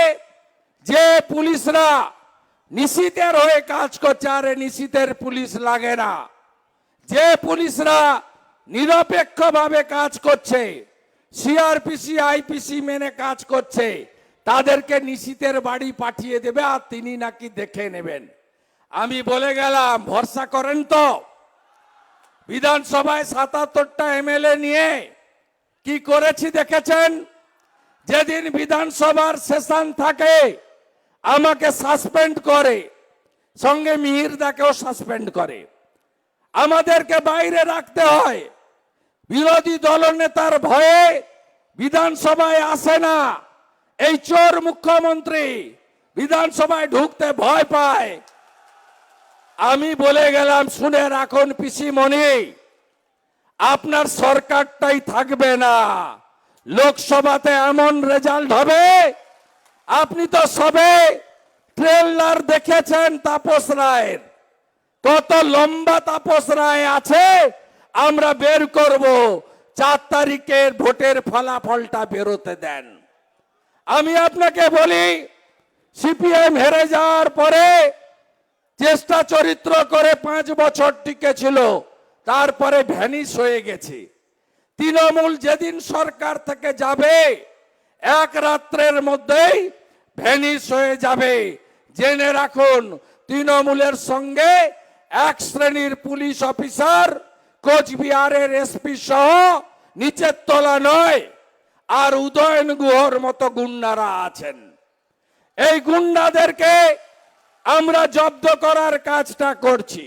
যে পুলিশরা নিশীথের হয়ে কাজ করছে, আরে নিশীথের পুলিশ লাগে না, যে পুলিশরা নিরপেক্ষভাবে কাজ করছে, সিআরপিসি আইপিসি মেনে কাজ করছে, তাদেরকে নিশীথের বাড়ি পাঠিয়ে দেবে আর তিনি নাকি দেখে নেবেন। আমি বলে গেলাম, ভরসা করেন তো? বিধানসভায় 77টা এমএলএ নিয়ে কি করেছি দেখেছেন? যেদিন বিধানসভার সেশন থাকে আমাকে সাসপেন্ড করে, সঙ্গে মিহিরদাকেও সাসপেন্ড করে, আমাদেরকে বাইরে রাখতে হয়। বিরোধী দলনেতার ভয়ে বিধানসভায় আসে না। এই চোর মুখ্যমন্ত্রী বিধানসভায় ঢুকতে ভয় পায়। আমি বলে গেলাম, শুনে রাখুন পিসিমণি, আপনার সরকারটাই থাকবে না। লোকসভাতে এমন রেজাল্ট হবে, আপনি তো সবে ট্রেলার দেখেছেন তাপস রায়ের, কত লম্বা তাপস রায় আছে, আমরা বের করব। 4 তারিখের ভোটের ফলাফলটা বেরোতে দেন। আমি আপনাকে বলি, সিপিএম হেরে যাওয়ার পরে চেষ্টা চরিত্র করে 5 বছর টিকে ছিল, তারপরে ভ্যানিশ হয়ে গেছে। তৃণমূল যেদিন সরকার থেকে যাবে, এক রাত্রের মধ্যেই ভ্যানিশ হয়ে যাবে। জেনে রাখুন, তৃণমূলের সঙ্গে এক শ্রেণীর পুলিশ অফিসার, কোচবিহারের এসপি সহ নিচের তলা নয়, আর উদয়ন গুহর মতো গুন্ডারা আছেন। এই গুন্ডাদেরকে আমরা জব্দ করার কাজটা করছি।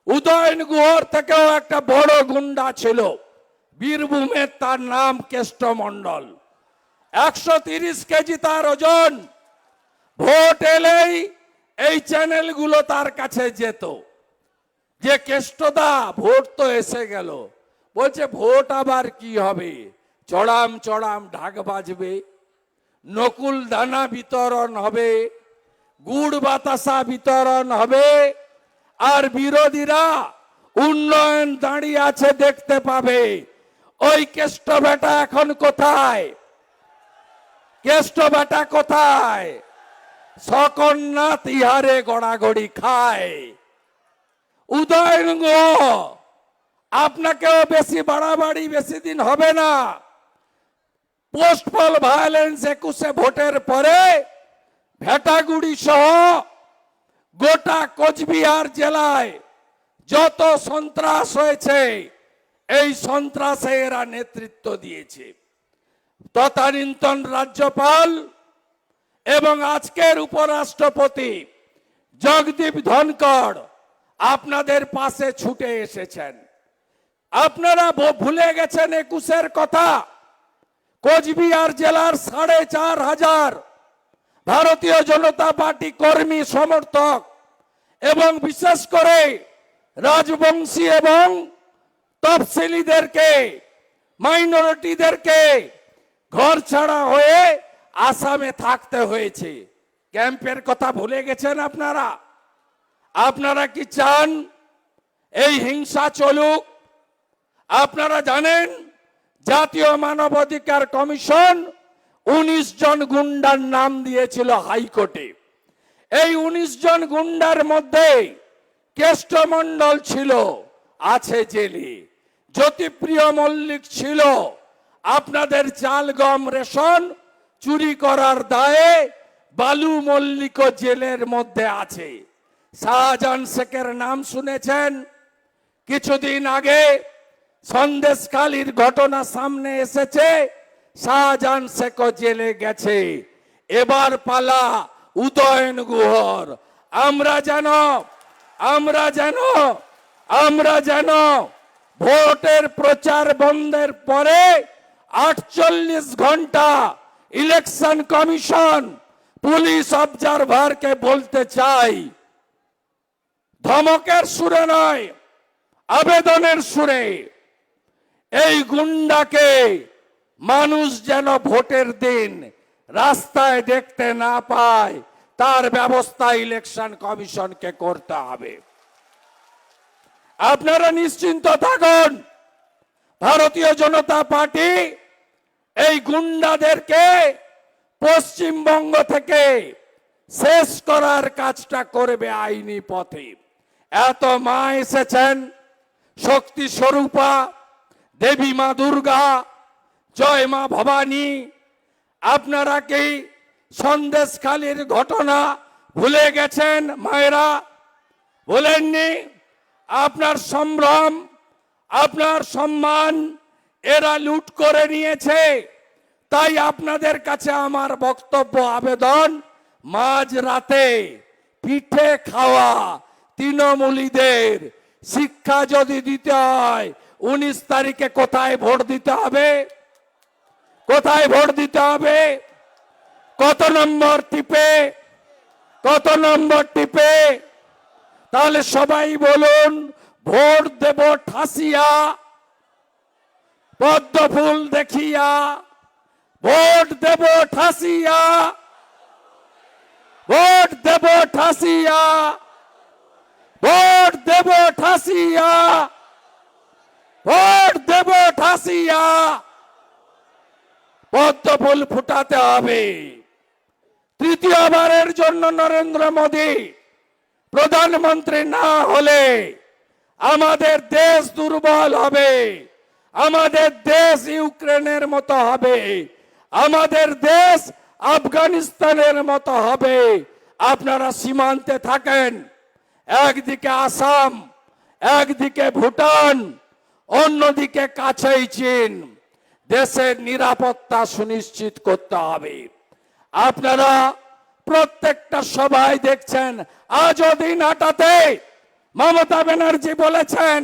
উদয়ন গুহর থেকেও একটা বড় গুন্ডা ছিল বীরভূমের, তার নাম কেষ্ট মণ্ডল। 130 কেজি তার ওজন। ভোট এলেই এই চ্যানেলগুলো তার কাছে যেত যে কেষ্টদা ভোট তো এসে গেল। বলছে ভোট আবার কি হবে, চড়াম চড়াম ঢাক বাজবে, নকুল দানা বিতরণ হবে, গুড় বাতাসা বিতরণ হবে, আর বিরোধীরা উন্নয়ন দাঁড়িয়ে আছে দেখতে পাবে। ওই কেষ্ট বেটা এখন কোথায়? কেষ্ট বেটা কোথায়? সকন্যা তিহারে গড়াগড়ি খায়। উদয়ন গুহ, আপনাকেও বেশি বাড়াবাড়ি বেশি দিন হবে না। পোস্টপল ভায়োলেন্স 21 ভোটের পরে ভেটাগুড়ি সহ গোটা কোচবিহার জেলায় যত সন্ত্রাস হয়েছে, এই সন্ত্রাসে এরা নেতৃত্ব দিয়েছে। তদানীন্তন রাজ্যপাল এবং আজকের উপরাষ্ট্রপতি জগদীপ ধনকড় আপনাদের পাশে ছুটে এসেছেন। আপনারা ভুলে গেছেন 21-এর কথা। কোচবিহার জেলার 4,500 ভারতীয় জনতা পার্টি কর্মী সমর্থক এবং বিশেষ করে রাজবংশী এবং তফসিলিদেরকে, মাইনরিটিদেরকে ঘর ছাড়া হয়ে আসামে থাকতে হয়েছে। ক্যাম্পের কথা ভুলে গেছেন আপনারা? আপনারা কি চান এই হিংসা চলুক? আপনারা জানেন জাতীয় মানবাধিকার কমিশন 19 জন গুন্ডার নাম দিয়েছিল হাইকোর্টে। এই 19 জন গুন্ডার মধ্যে কেষ্টমণ্ডল ছিল, আছে জেলে। জ্যোতিপ্রিয় মল্লিক ছিল, আপনাদের চাল গম রেশন চুরি করার দায়ে বালু মল্লিকও জেলের মধ্যে আছে। শাহজাহান শেখের নাম শুনেছেন? কিছুদিন আগে সন্দেশখালীর ঘটনা সামনে এসেছে, শাহজাহান শেখও জেলে গেছে। এবার পালা উদয়ন গুহর। আমরা যেন ভোটের প্রচার বন্ধের পরে 48 ঘন্টা ইলেকশন কমিশন পুলিশ অবজারভারকে বলতে চাই, ধমকের সুরে নয়, আবেদনের সুরে, এই গুন্ডাকে মানুষ যেন ভোটের দিন রাস্তায় দেখতে না পায়, তার ব্যবস্থা ইলেকশন কমিশনকে করতে হবে। আপনারা নিশ্চিন্ত থাকুন, ভারতীয় জনতা পার্টি এই গুন্ডাদেরকে পশ্চিমবঙ্গ থেকে শেষ করার কাজটা করবে আইনি পথে। এত মা এসেছেন, শক্তি স্বরূপা, দেবী মা দুর্গা, জয় মা ভবানী। আপনারা কি সন্দেশখালীর ঘটনা ভুলে গেছেন? মায়েরা ভুলেননি? আপনার সম্ভ্রম, আপনার সম্মান এরা লুট করে নিয়েছে। তাই আপনাদের কাছে আমার বক্তব্য, আবেদন, মাঝ রাতে পিঠে খাওয়া তৃণমূলীদের শিক্ষা যদি দিতে হয়, 19 তারিখে কোথায় ভোট দিতে হবে? কোথায় ভোট দিতে হবে? কত নম্বর টিপে? কত নম্বর টিপে? তাহলে সবাই বলুন, ভোট দেব ঠাসিয়া, পদ্ম ফুল দেখিয়া, ভোট দেব ঠাসিয়া, ভোট দেব ঠাসিয়া, ভোট দেব ঠাসিয়া, ভোট দেব ঠাসিয়া। পদ্ম ফুল ফুটাতে হবে। তৃতীয়বারের জন্য নরেন্দ্র মোদী প্রধানমন্ত্রী না হলে আমাদের দেশ দুর্বল হবে, আমাদের দেশ ইউক্রেনের মতো হবে, আমাদের দেশ আফগানিস্তানের মতো হবে। আপনারা সীমান্তে থাকেন, একদিকে আসাম, একদিকে ভুটান, অন্যদিকে কাছেই চীন। দেশের নিরাপত্তা সুনিশ্চিত করতে হবে। আপনারা প্রত্যেকটা সভায় দেখছেন, আজও দিনহাটাতে মমতা ব্যানার্জি বলেছেন,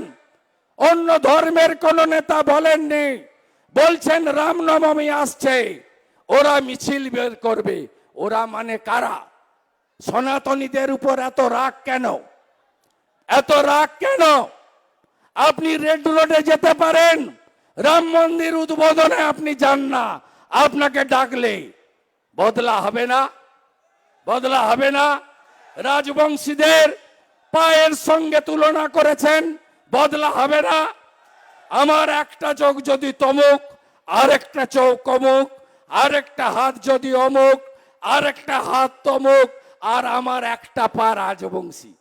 অন্য ধর্মের কোন নেতা বলেননি, বলছেন রামনবমী আসছে, ওরা মিছিল বের করবে। ওরা মানে কারা? সনাতনীদের উপর এত রাগ কেন? এত রাগ কেন? আপনি রেড রোডে যেতে পারেন, রাম মন্দির উদ্বোধনে আপনি যান না, আপনাকে ডাকলে বদলা হবে না? বদলা হবে না? রাজবংশীদের পায়ের সঙ্গে তুলনা করেছেন, বদলা হবে না? আমার একটা চোখ যদি তমুক, আরেকটা চোখ অমুক, আরেকটা হাত যদি অমুক, আরেকটা হাত তমুক, আর আমার একটা পা রাজবংশী।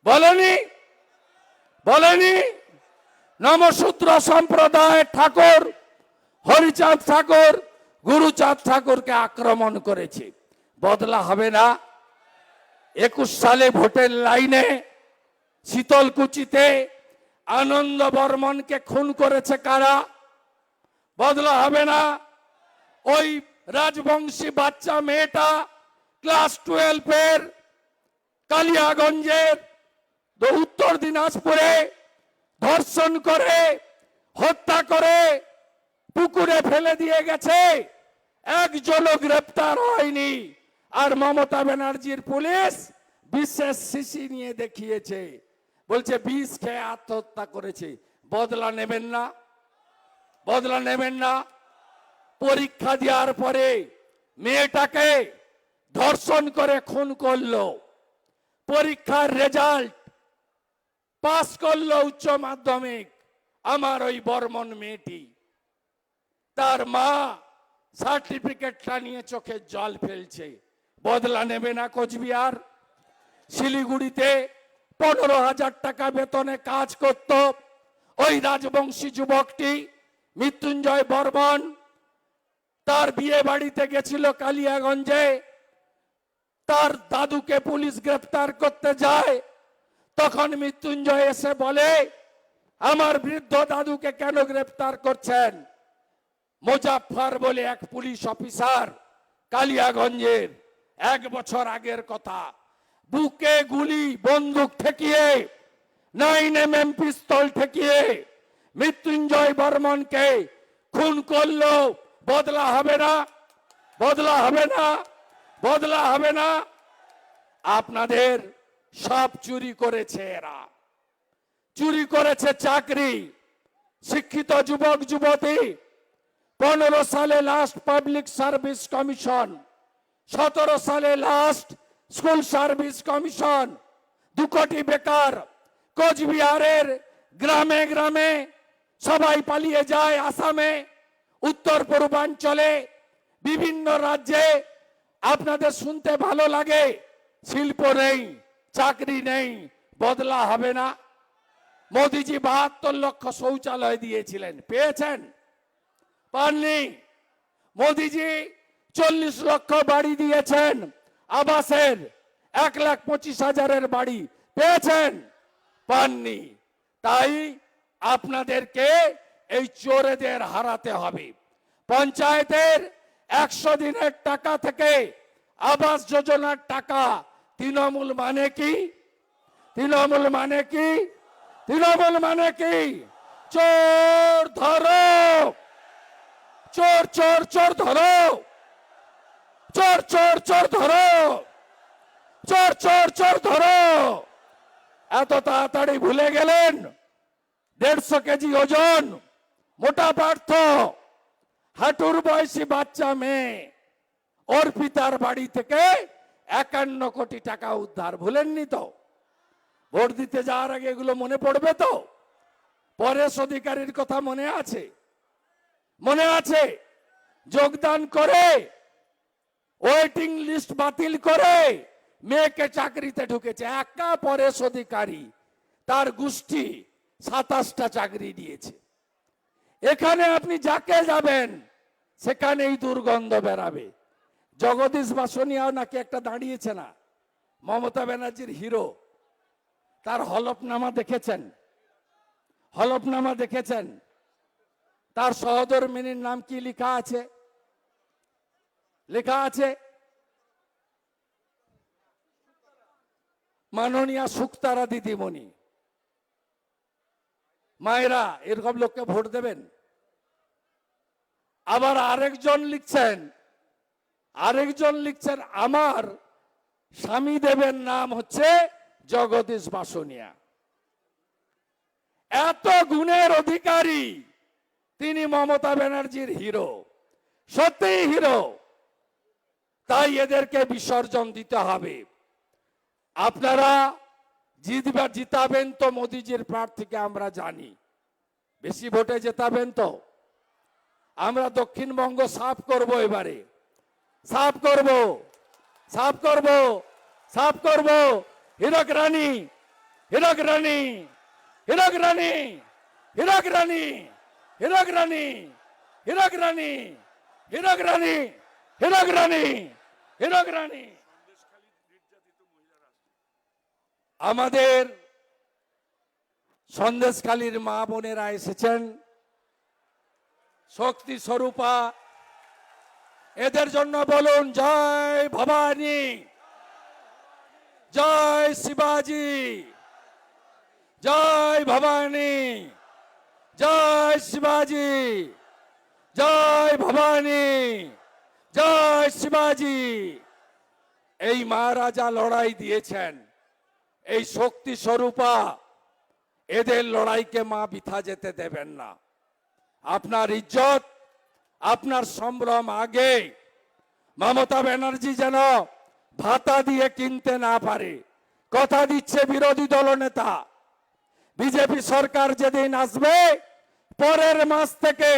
বলেনি? বলেনি? নমসূত্র সম্প্রদায় ঠাকুর হরিচাঁদ ঠাকুর গুরুচাঁদ ঠাকুরকে আক্রমণ করেছে, বদলা হবে না? 21 সালে ভোটের লাইনে শীতলকুচিতে আনন্দ বর্মনকে খুন করেছে কারা? বদলা হবে না? ওই রাজবংশী বাচ্চা মেয়েটা ক্লাস 12-এর কালিয়াগঞ্জের উত্তর দিনাজপুরে ধর্ষণ করে হত্যা করে পুকুরে ফেলে দিয়ে গেছে, একজনও গ্রেপ্তার হয়নি। আর মমতা ব্যানার্জির পুলিশ বিশেষ সিসি নিয়ে দেখিয়েছে, বলছে বিষ খেয়ে আত্মহত্যা করেছে। বদলা নেবেন না? বদলা নেবেন না? পরীক্ষা দেওয়ার পরে মেয়েটাকে ধর্ষণ করে খুন করলো, পরীক্ষার রেজাল্ট পাস করলো উচ্চ মাধ্যমিক, আমার ওই বর্মন মেয়েটি, তার মা সার্টিফিকেটটা নিয়ে চোখে জল ফেলছে। বদলা নেবে না কোচবিহার? শিলিগুড়িতে 15,000 টাকা বেতনে কাজ করত ওই রাজবংশী যুবকটি মৃত্যুঞ্জয় বর্মন, তার বিয়ে বাড়িতে গেছিল কালিয়াগঞ্জে, তার দাদুকে পুলিশ গ্রেফতার করতে যায়, তখন মৃত্যুঞ্জয় এসে বলে, আমার বৃদ্ধ দাদুকে কেন গ্রেফতার করছেন? মোজাফফর বলে এক পুলিশ অফিসার কালিয়াগঞ্জের, 1 বছর আগের কথা, বুকে গুলি বন্দুক ঠেকিয়ে 9mm পিস্তল ঠেকিয়ে মৃত্যুঞ্জয় বর্মনকে খুন করলো। বদলা হবে না? বদলা হবে না? বদলা হবে না? আপনাদের সব চুরি করেছে এরা, চুরি করেছে চাকরি। শিক্ষিত যুবক যুবতী 15 সালে লাস্ট পাবলিক সার্ভিস কমিশন, 17 সালে লাস্ট স্কুল সার্ভিস কমিশন, 2 কোটি বেকার কোচবিহারের গ্রামে গ্রামে সবাই পালিয়ে যায় আসামে, উত্তর পূর্বাঞ্চলে, বিভিন্ন রাজ্যে। আপনাদের শুনতে ভালো লাগে, শিল্প নেই, চাকরি নেই, বদলা হবে না? মোদিজি 72 লক্ষ শৌচালয় দিয়েছিলেন, পেয়েছেন? পাননি। মোদিজি 40 লক্ষ বাড়ি দিয়েছেন আবাসের, 1,25,000 বাড়ি পেয়েছেন? পাননি। তাই আপনাদেরকে এই চোরেদের হারাতে হবে। পঞ্চায়েতের 100 দিনের টাকা থেকে আবাস যোজনার টাকা, তৃণমূল মানে কি? তৃণমূল মানে কি? তৃণমূল মানে কি? চোর ধরো, চোর চোর চোর ধরো, চোর চোর চোর ধরো, চোর চোর চোর ধরো। এত তাড়াতাড়ি ভুলে গেলেন? 150 কেজি ওজন, মোটা পার্থ, হাঁটুর বয়সী বাচ্চা মেয়ে, অর্পিতার বাড়ি থেকে 51 কোটি টাকা উদ্ধার। ভুলেননি তো? ভোট দিতে যাওয়ার আগে এগুলো মনে পড়বে তো? পরেশ অধিকারীর কথা মনে আছে? মনে আছে? যোগদান করে ওয়েটিং লিস্ট বাতিল করে মেয়েকে চাকরিতে ঢুকেছে। একা পরেশ অধিকারী, তার গোষ্ঠী 27টা চাকরি দিয়েছে। এখানে আপনি যাকে যাবেন সেখানেই দুর্গন্ধ বেরাবে। জগদীশ বাসনিয়াও নাকি একটা দাঁড়িয়েছে না, মমতা ব্যানার্জির হিরো, তার হলফনামা দেখেছেন? হলফনামা দেখেছেন? তার সহধর্মিনীর নাম কি লেখা আছে? লেখা আছে মাননীয়া শুকতারা দিদিমণি। মায়েরা এরকম লোককে ভোট দেবেন? আবার আরেকজন লিখছেন আমার স্বামী দেবের নাম হচ্ছে জগদীশ বাসনিয়া। এত গুণের অধিকারী তিনি মমতা ব্যানার্জির হিরো, সত্যিই হিরো। তাই এদেরকে বিসর্জন দিতে হবে। আপনারা জিতাবেন তো মোদিজির প্রার্থীকে আমরা জানি, বেশি ভোটে জেতাবেন তো। আমরা দক্ষিণবঙ্গ সাফ করব, এবারে সাফ করব, সাফ করব, সাফ করব। হীরক রানী, হীরক রানী, হীরক রানী, হীরক রানী, হীরক রানী, হীরক রানী, হীরক রানী, হীরক রানী, হীরক রানী। আমাদের সন্দেশখালীর মা বোনেরা এসেছেন, শক্তি স্বরূপা। এদের জন্য বলুন জয় ভবানী, জয় শিবাজি, জয় ভবানী, জয় শিবাজি, জয় ভবানী, জয় শিবাজি। এই মহারাজা লড়াই দিয়েছেন, এই শক্তি স্বরূপা। এদের লড়াইকে মা বৃথা যেতে দেবেন না। আপনার ইজ্জত, আপনার সম্ভ্রম আগে। মমতা ব্যানার্জি যেন ভাতা দিয়ে কিনতে না পারে। কথা দিচ্ছে বিরোধী দলনেতা, বিজেপি সরকার যেদিন আসবে পরের মাস থেকে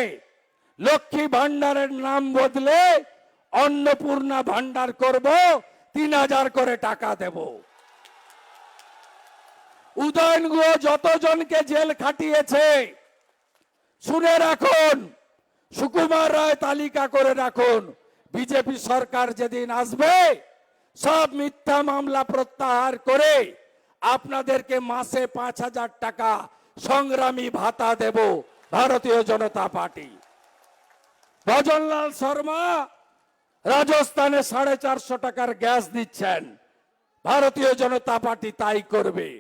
লক্ষ্মী ভান্ডারের নাম বদলে অন্নপূর্ণা ভান্ডার করব, 3000 করে টাকা দেব। উদয়ন গুহ যতজনকে জেল খাটিয়েছে শুনে রাখুন, সুকুমার রায় তালিকা করে রাখুন। বিজেপি সরকার যেদিন আসবে সব মিথ্যা মামলা প্রত্যাহার করে আপনাদেরকে মাসে 5000 টাকা সংগ্রামী ভাতা দেব ভারতীয় জনতা পার্টি। ভজনলাল শর্মা রাজস্থানে 450 টাকার গ্যাস দিচ্ছেন, ভারতীয় জনতা পার্টি তাই করবে।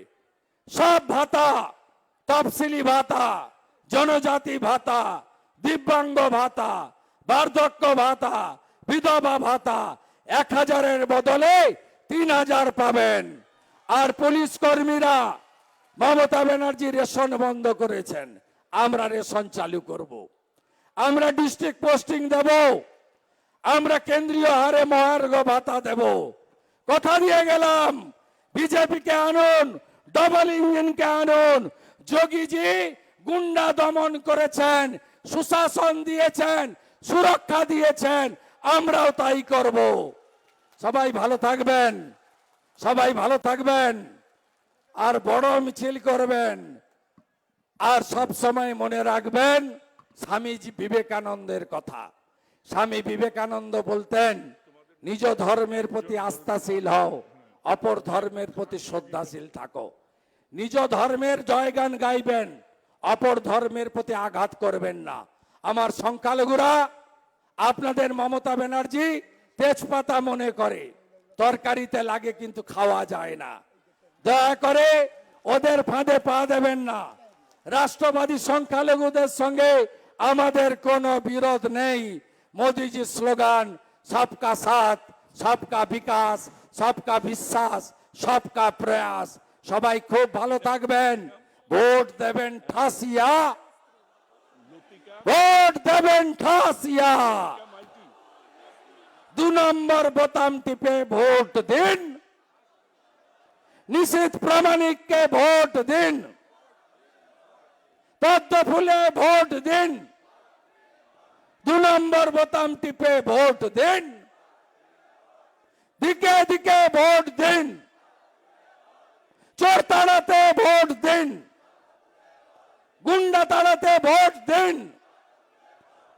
সব ভাতা, তফসিলি ভাতা, জনজাতি ভাতা, দিব্যাঙ্গ ভাতা, বার্ধক্য ভাতা, বিধবা ভাতা 1000-এর বদলে 3000 পাবেন। আর পুলিশ কর্মীরা, মমতা ব্যানার্জি রেশন বন্ধ করেছেন, আমরা রেশন চালু করব। আমরা ডিস্ট্রিক্ট পোস্টিং দেব, আমরা কেন্দ্রীয় হারে মহার্ঘ ভাতা দেব। কথা দিয়ে গেলাম, বিজেপিকে আনুন, ডবল ইঞ্জিনকে আনুন। যোগীজি গুন্ডা দমন করেছেন, সুশাসন দিয়েছেন, সুরক্ষা দিয়েছেন, আমরাও তাই করব। সবাই ভালো থাকবেন, সবাই ভালো থাকবেন, আর বড় মিছিল করবেন। আর সব সময় মনে রাখবেন স্বামী বিবেকানন্দের কথা। স্বামী বিবেকানন্দ বলতেন, নিজ ধর্মের প্রতি আস্থাশীল হও, অপর ধর্মের প্রতি শ্রদ্ধাশীল থাকো। নিজ ধর্মের জয়গান গাইবেন, অপর ধর্মের প্রতি আঘাত করবেন না। আমার সংখ্যালঘুরা, আপনাদের মমতা ব্যানার্জি তেজপাতা মনে করে, তরকারিতে লাগে কিন্তু খাওয়া যায় না। দয়া করে ওদের ফাঁদে পা দেবেন না। রাষ্ট্রবাদী সংখ্যালঘুদের সঙ্গে আমাদের কোনো বিরোধ নেই। মোদিজির স্লোগান সবকা সাথ, সবকা বিকাশ, সবকা বিশ্বাস, সবকা প্রয়াস। সবাই খুব ভালো থাকবেন। ভোট দেবেন ঠাসিয়া, ভোট দেবেন ঠাসিয়া। 2 নম্বর বোতাম টিপে ভোট দিন, নিশীথ প্রামাণিককে ভোট দিন, পদ্ম ফুলে ভোট দিন। 2 নম্বর বোতাম টিপে ভোট দিন, দিকে দিকে ভোট দিন, চোর তাড়াতে ভোট দিন, গুন্ডা তাড়াতে ভোট দিন,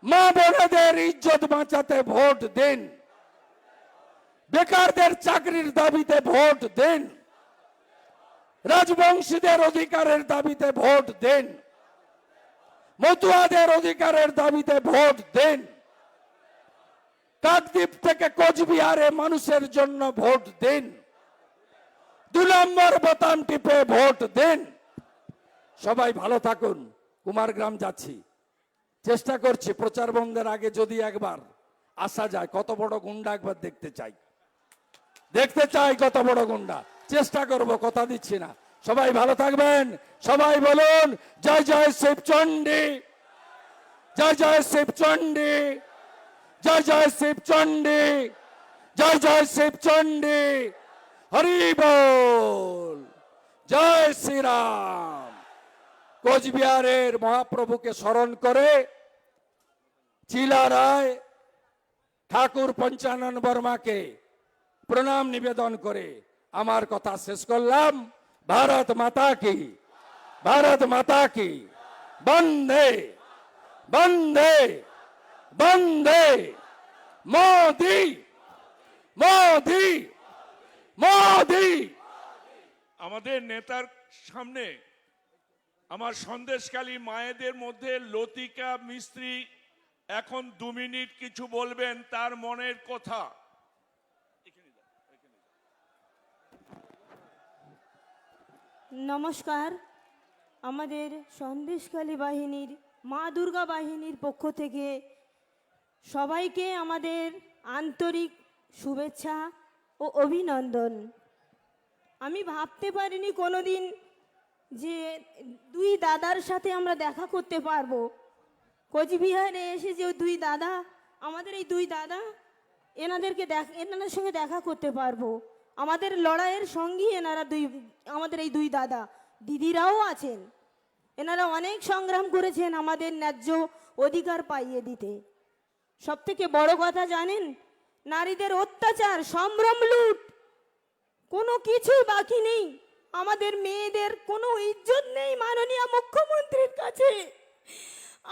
মা বোনেদের ইজ্জত বাঁচাতে ভোট দিন, বেকারদের চাকরির দাবিতে ভোট দিন, রাজবংশীদের অধিকারের দাবিতে ভোট দিন, মতুয়াদের অধিকারের দাবিতে ভোট দিন, কাকদ্বীপ থেকে কোচবিহারে মানুষের জন্য ভোট দিন। 2 নম্বর বোতাম টিপে ভোট দিন। সবাই ভালো থাকুন। কুমারগ্রাম যাচ্ছি, চেষ্টা করছি প্রচার বন্ধের আগে যদি একবার আসা যায়। কত বড় গুন্ডা একবার দেখতে চাই কত বড় গুন্ডা। চেষ্টা করব, কথা দিচ্ছি না। সবাই ভালো থাকবেন। সবাই বলুন জয় জয় শিবচণ্ডী, জয় জয় শিবচণ্ডী, জয় জয় শিবচণ্ডী, জয় জয় শিবচণ্ডী। হরি বল, জয় শ্রীরাম। কোচবিহারের মহাপ্রভুকে স্মরণ করে চিলা রায় ঠাকুর পঞ্চানন বর্মাকে প্রণাম নিবেদন করে আমার কথা শেষ করলাম। ভারত মাতা কি, ভারত মাতা কি। বন্দে বন্দে বন্দে মোদি মোদি মোদি। আমাদের নেতার সামনে আমার সন্দেশখালী মায়েদের মধ্যে লতিকা মিস্ত্রি এখন 2 মিনিট কিছু বলবেন তার মনের কথা। নমস্কার। আমাদের সন্দেশখালী বাহিনীর মা দুর্গা বাহিনীর পক্ষ থেকে সবাইকে আমাদের আন্তরিক শুভেচ্ছা ও অভিনন্দন। আমি ভাবতে পারিনি কোনোদিন যে 2 দাদার সাথে আমরা দেখা করতে পারবো। কোচবিহারে এসে যে 2 দাদা, আমাদের এই 2 দাদা, এনাদের সঙ্গে দেখা করতে পারবো। আমাদের লড়াইয়ের সঙ্গী এনারা আমাদের এই 2 দাদা। দিদিরাও আছেন, এনারা অনেক সংগ্রাম করেছেন আমাদের ন্যায্য অধিকার পাইয়ে দিতে। সব থেকে বড় কথা জানেন, নারীদের অত্যাচার, সম্ভ্রম, লুট, কোনো কিছুই বাকি নেই। আমাদের মেয়েদের কোনো ইজ্জত নেই মাননীয় মুখ্যমন্ত্রীর কাছে।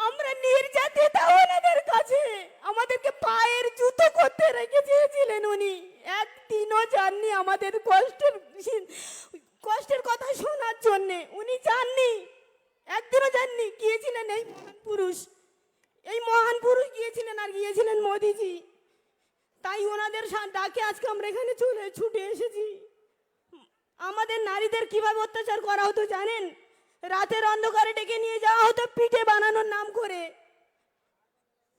আমরা নির্যাতিতা ওনাদের কাছে। আমাদেরকে পায়ের জুতো করতে রেখে দিয়েছিলেন উনি। একদিনও যাননি আমাদের কষ্টের কথা শোনার জন্যে। উনি যাননি, একদিনও যাননি। গিয়েছিলেন এই মহান পুরুষ গিয়েছিলেন, আর গিয়েছিলেন মোদিজি। তাই ওনাদের ডাকে আজকে আমরা এখানে ছুটে এসেছি। আমাদের নারীদের কিভাবে অত্যাচার করা হতো জানেন? রাতের অন্ধকারে ডেকে নিয়ে যাওয়া হতো পিঠে বানানোর নাম করে।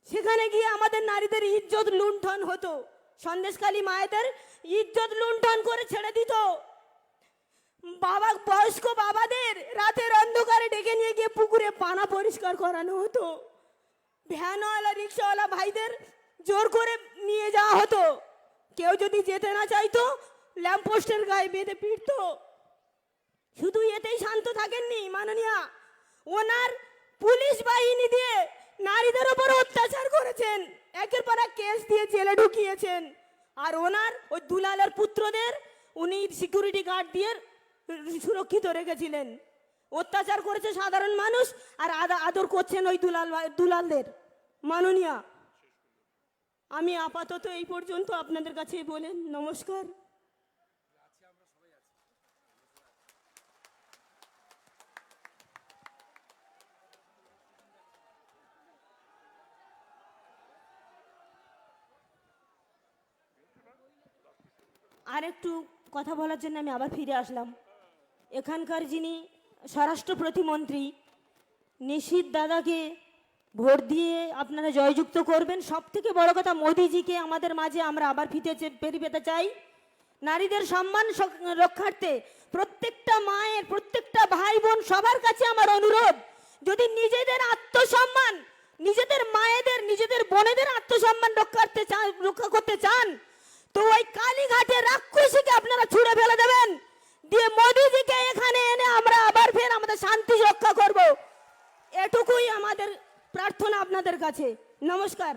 সেখানে গিয়ে আমাদের নারীদের ইজ্জত লুণ্ঠন হতো। সন্দেশখালী মায়েদের ইজ্জত লুণ্ঠন করে ছেড়ে দিত। বয়স্ক বাবাদের রাতের অন্ধকারে ডেকে নিয়ে গিয়ে পুকুরে পানা পরিষ্কার করানো হতো। ভ্যানওয়ালা রিক্সাওয়ালা ভাইদের জোর করে নিয়ে যাওয়া হতো। কেউ যদি যেতে না চাইতো ল্যাম্পপোস্টের গায়ে বেঁধে পিটতো। শুধু এতেই শান্ত থাকেননি মাননীয়া, ওনার পুলিশ বাহিনী দিয়ে নারীদের উপর অত্যাচার করেছেন, একের পর এক কেস দিয়ে জেলে ঢুকিয়েছেন। আর ওনার ওই দুলালের পুত্রদের উনি সিকিউরিটি গার্ড দিয়ে সুরক্ষিত রেখেছিলেন। অত্যাচার করেছে সাধারণ মানুষ, আর আদর করছেন ওই দুলালদের। মাননীয়া, আমি আপাতত এই পর্যন্ত আপনাদের কাছে বলেন নমস্কার। আর একটু কথা বলার জন্য আমি আবার ফিরে আসলাম। এখানকার যিনি স্বরাষ্ট্র প্রতিমন্ত্রী নিশীথ দাদাকে ভোট দিয়ে আপনারা জয়যুক্ত করবেন। সব থেকে বড় কথা, মোদিজিকে আমাদের মাঝে আমরা আবার ফিরে পেতে চাই। নারীদের সম্মান রক্ষার্থে প্রত্যেকটা মায়ের, প্রত্যেকটা ভাই বোন সবার কাছে আমার অনুরোধ, যদি নিজেদের আত্মসম্মান, নিজেদের মায়েদের, নিজেদের বোনেদের আত্মসম্মান রক্ষা করতে চান, তো ওই কালীঘাটের রাক্ষসীকে আপনারা ছুঁড়ে ফেলে দেবেন, দিয়ে মোদিজিকে এখানে এনে আমরা আবার ফের আমাদের শান্তি রক্ষা করব। এটুকুই আমাদের প্রার্থনা আপনাদের কাছে। নমস্কার।